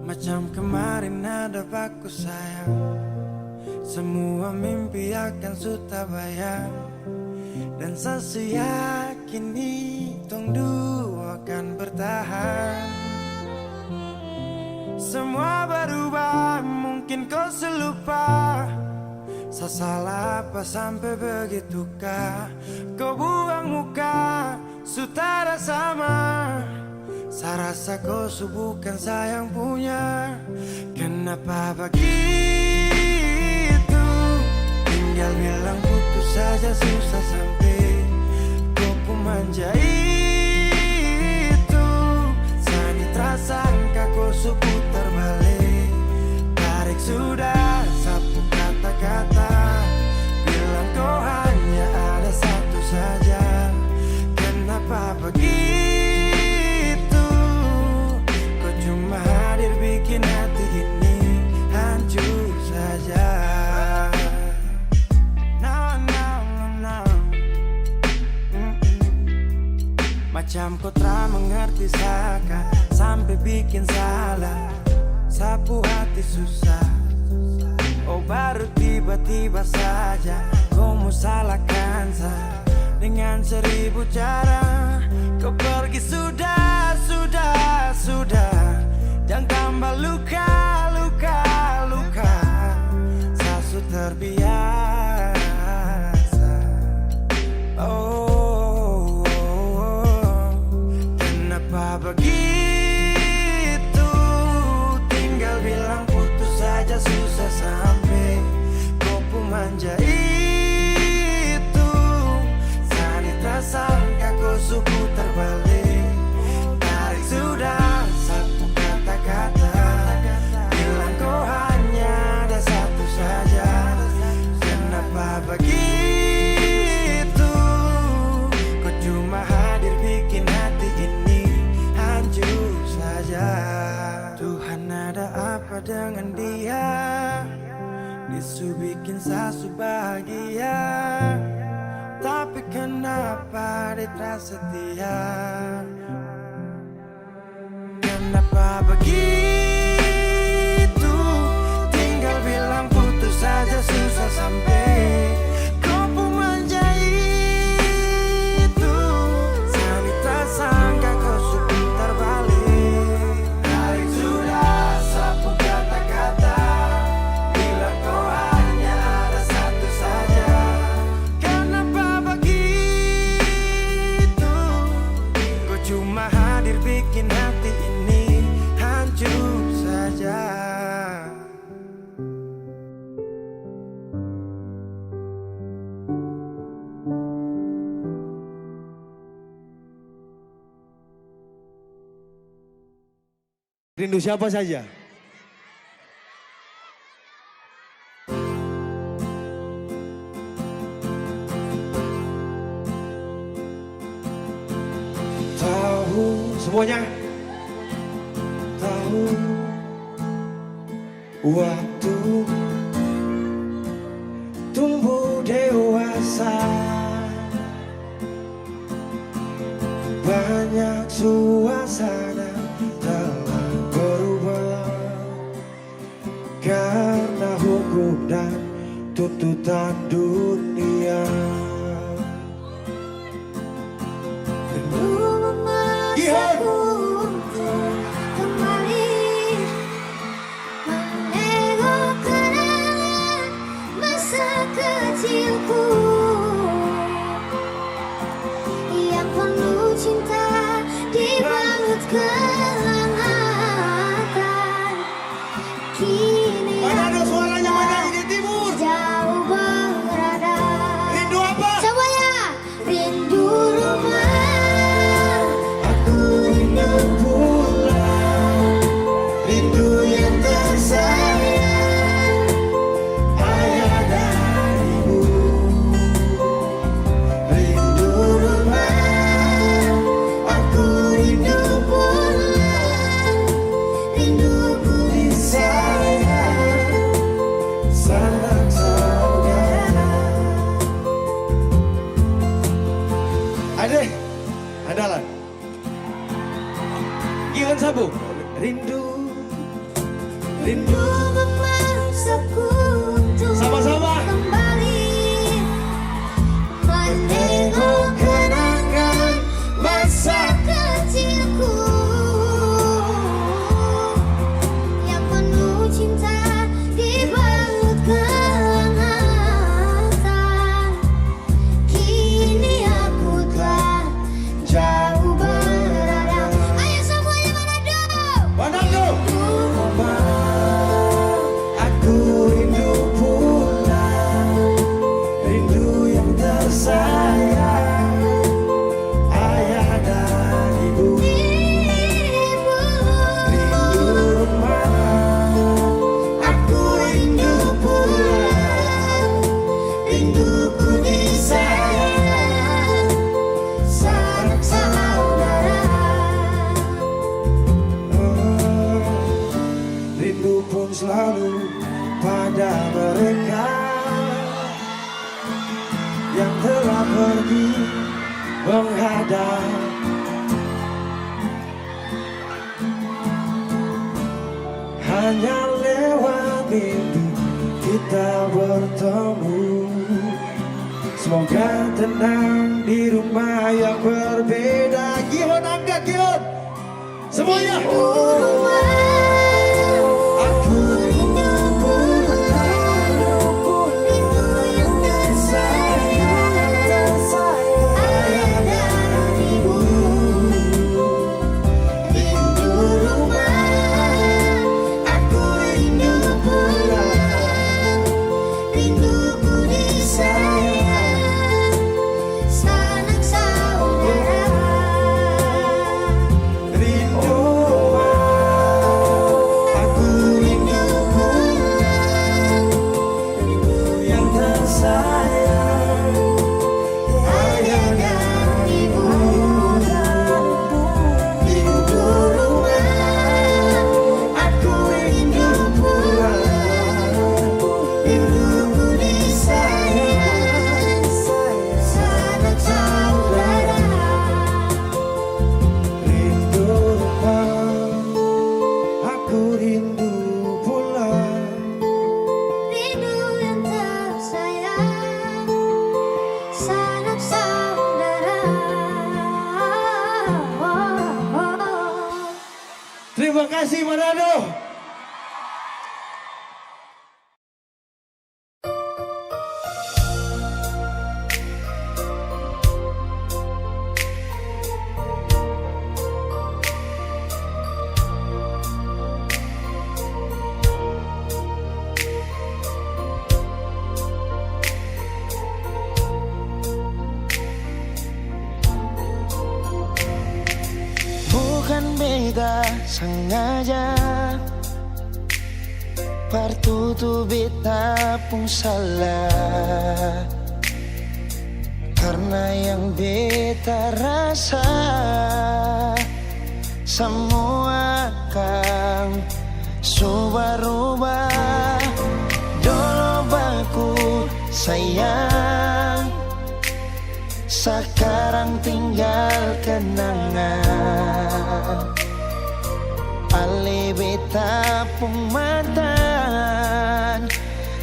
Macam kemarin ada baku sayang, semua mimpi akan sudah bayang. Dan saya yakin tong dua akan bertahan. Semua berubah, mungkin kau selupa. Saya salah apa sampai begitukah? Kau buang muka, sutara sama. Saya rasa kau bukan saya yang punya. Kenapa begitu? Tinggal bilang putus saja susah sampai kau pun manja itu. Sani tersangka kau putar balik, tarik sudah sapu kata-kata. Bilang kau hanya ada satu saja. Kenapa begitu? Kau cuma hadir bikin hati ini hancur saja. Macam kau tak mengerti saka, sampai bikin salah, sapu hati susah. Oh baru tiba-tiba saja kau mau salahkan saya dengan 1000 cara. Kau pergi sudah, sudah, sudah. Jangan tambah luka, luka, luka. Saya sudah terbiasa. Oh, kenapa begitu? Tinggal bilang putus saja susah sampai kau pun manja itu. Sani tersangka kau putar balik, tarik sudah sapu kata-kata. Bilang kau hanya ada satu saja. Kenapa begitu? Kau cuma hadir bikin hati ini hancur saja. Tuhan ada apa dengan dia? Disu bikin sasu bahagia, tapi kenapa dia tak setia? Kenapa begitu? Tinggal bilang putus saja susah sampai kau pun manja itu. Sani tersangka kau putar balik, tarik sudah sapu kata-kata. Bilang kau hanya ada satu saja. Kenapa begitu? Kau cuma hadir bikin hati ini hancur saja. Rindu siapa saja? Tahu semuanya, tahu waktu tumbuh dewasa, banyak suasana telah berubah karena hukum dan tuntutan dunia. Memaksaku untuk kembali menengok kenangan masa kecilku yang penuh cinta di sambung. Rindu, rindu. memaksaku untuk Sama-sama. kembali menengok kenangan masa kecilku yang penuh cinta dibalut kehangatan. Kini aku telah jauh berada. Ayo semuanya Manado. Aku rindu pulang, rindu yang tersayang, ayah dan ibu. Rindu rumah, aku rindu pulang, rinduku disayang, sanak saudara. Rindu pun selalu pada mereka yang telah pergi menghadap. Hanya lewat mimpi kita bertemu. Semoga tenang di rumah yang berbeda. Gion angkat Gion, semuanya. Aku rindu pulang, rindu yang tersayang, ayah dan ibu. Rindu rumah, aku rindu pulang, rinduku disayang, sanak saudara. Rindu aku rindu pulang, rindu yang tersayang, ayah dan ibu. Rindu rumah, aku rindu pulang, rinduku disayang, sanak saudara. Rindu rumah, aku rindu pulang, Rindu yang tersayang, sanak saudara. Terima kasih Manado. Bukan beta sengaja, partutu beta pun salah. Karena yang beta rasa semua akan subah-rubah. Dulu baku sayang, sekarang tinggal kenangan. Ale beta pematan,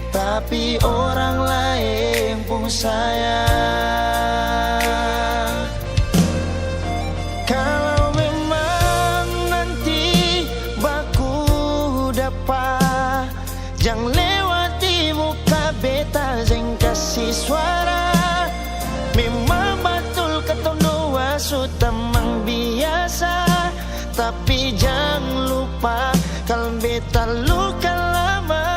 tapi orang lain pun sayang. Kalau memang nanti baku dapat, jangan lewati muka beta, jangan kasih suara. Memang betul ketondoa sudah mang biasa, tapi jangan lupa kalau beta luka lama.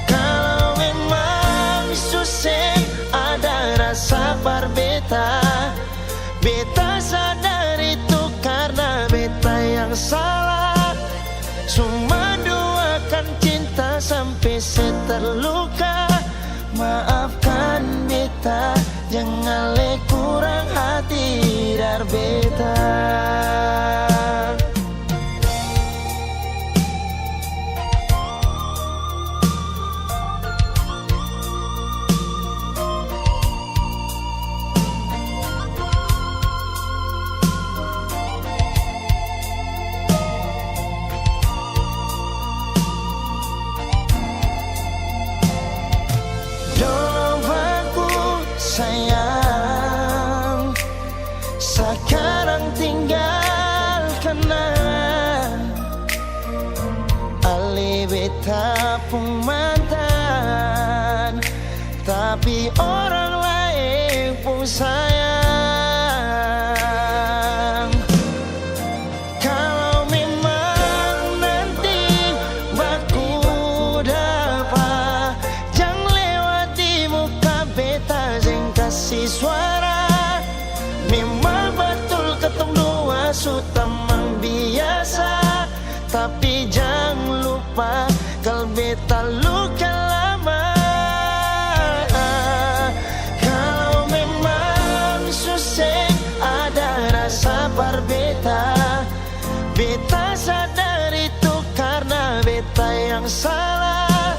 Kalau memang susah ada rasa berbeta, beta sadar itu karena beta yang salah. Cuma doakan cinta sampai terluka. Maafkan beta, jangan le kurang hati dar beta. tapi orang lain pun sayang. Kalau memang nanti baku dapat, jangan lewati muka beta yang kasih suara. Memang betul ketong dua su tamang biasa, tapi jangan lupa kalau beta luka lama. Kalau memang susah ada rasa berbeda, beta sadar itu karena beta yang salah.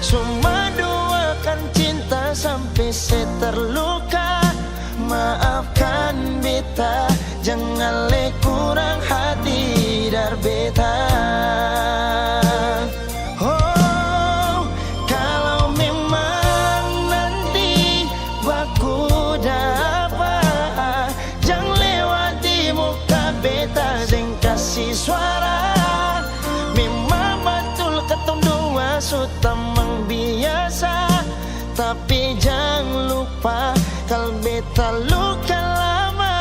Cuma doakan cinta sampai saya terluka. Maafkan beta, jangan le kurang hati dar beta. Oh, kalau memang nanti baku dapat, jangan lewati muka beta yang kasih suara. Memang betul ketong dua su tamang biasa, tapi jangan lupa kalau beta luka lama.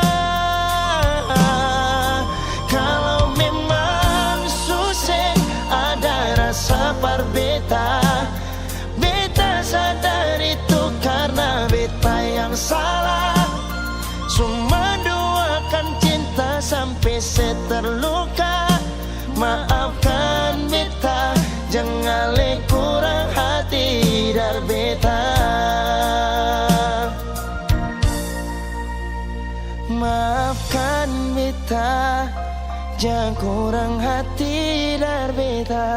Kalau memang susah ada rasa berbeda, beta sadar itu karena beta yang salah. Cuma doakan cinta sampai saya terluka. Maafkan beta, jangan le kurang hati dar beta. Maafkan beta, jangan kurang hati dar beta.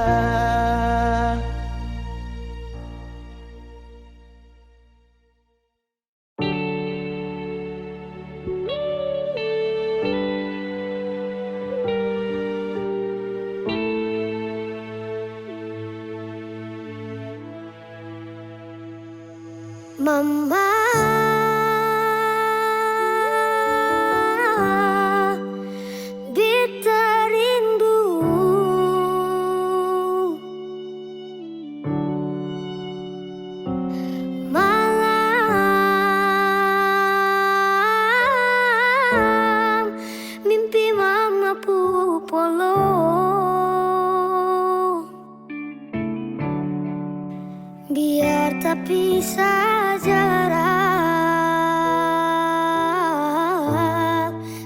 Mama, beta rindu malam, mimpi mama pupolo. Biar tapi jarak,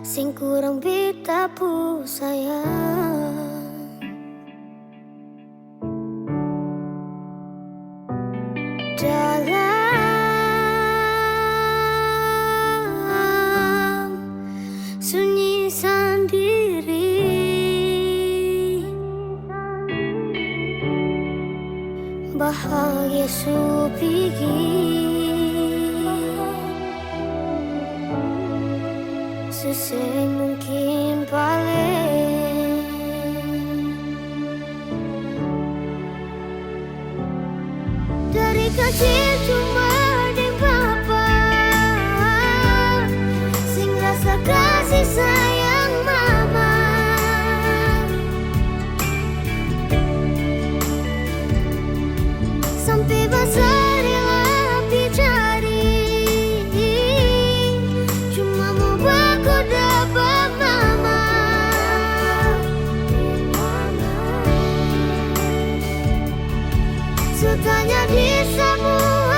sing kurang beta pu sayang. Dalam sunyi sendiri, bahagia su pigi, susah mungkin paling. Dari kecil cuma deng papa, sing rasa kasih sayang mama. Sampai besar rela dicari, cuma mau baku dapat mama. Sutanya di semua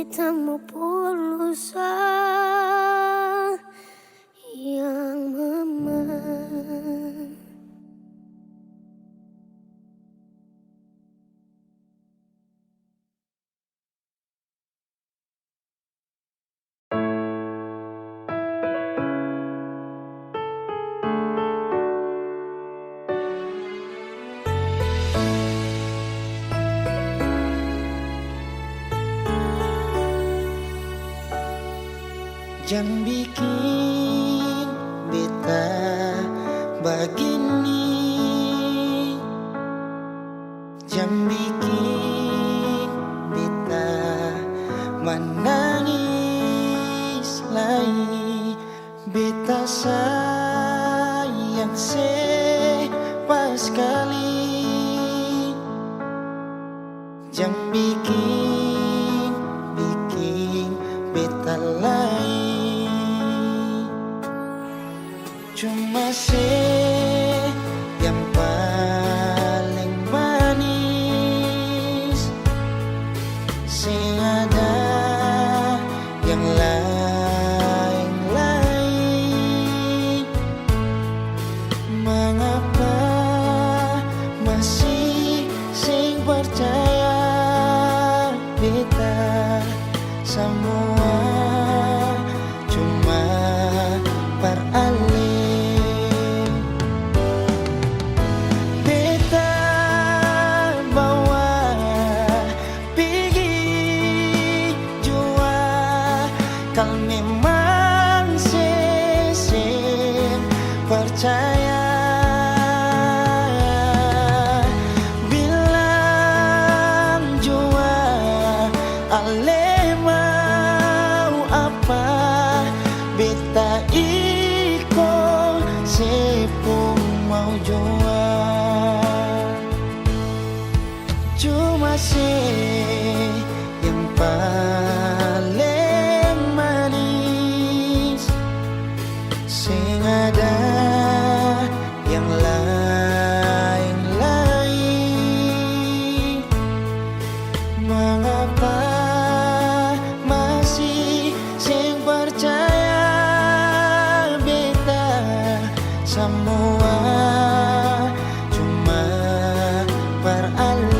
hitammu pulsa yang memang. Jangan bikin beta begini, jangan bikin beta menangis lagi. Beta sayang pas sekali, jangan bikin beta lain. Cuma yang paling manis, ada yang lain. Mengapa masih percaya beta semua cuma peralih. Kau memang percaya, bilang jua ale mau apa, beta iko sepung mau jua. Cuma yang paling manis, ada yang lain. Mengapa masih percaya beta semua cuma peralih.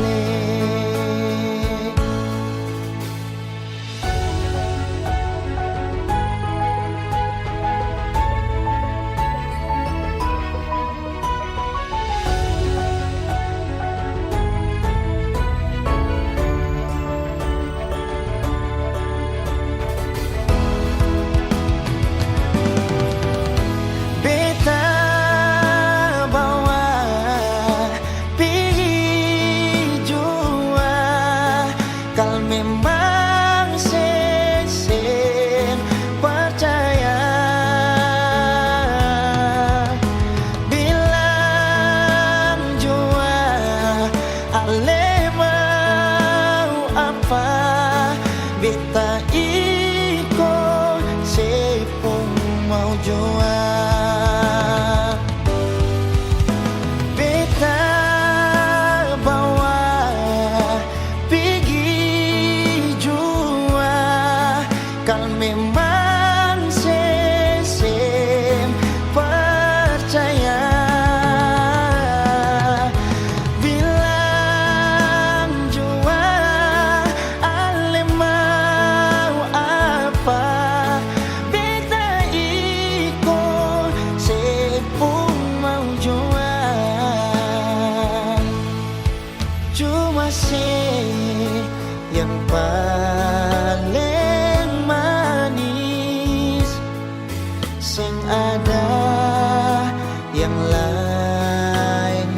Kau memang percaya, bilang jua ale mau apa, beta iko sepung mau jua. Beta bawa kau memang percaya, bilang jua ale mau apa, beta iko sepung mau jua. Cuma yang paling manis, ada yang lain.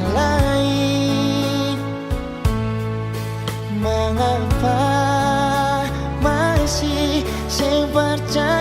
Mengapa masih percaya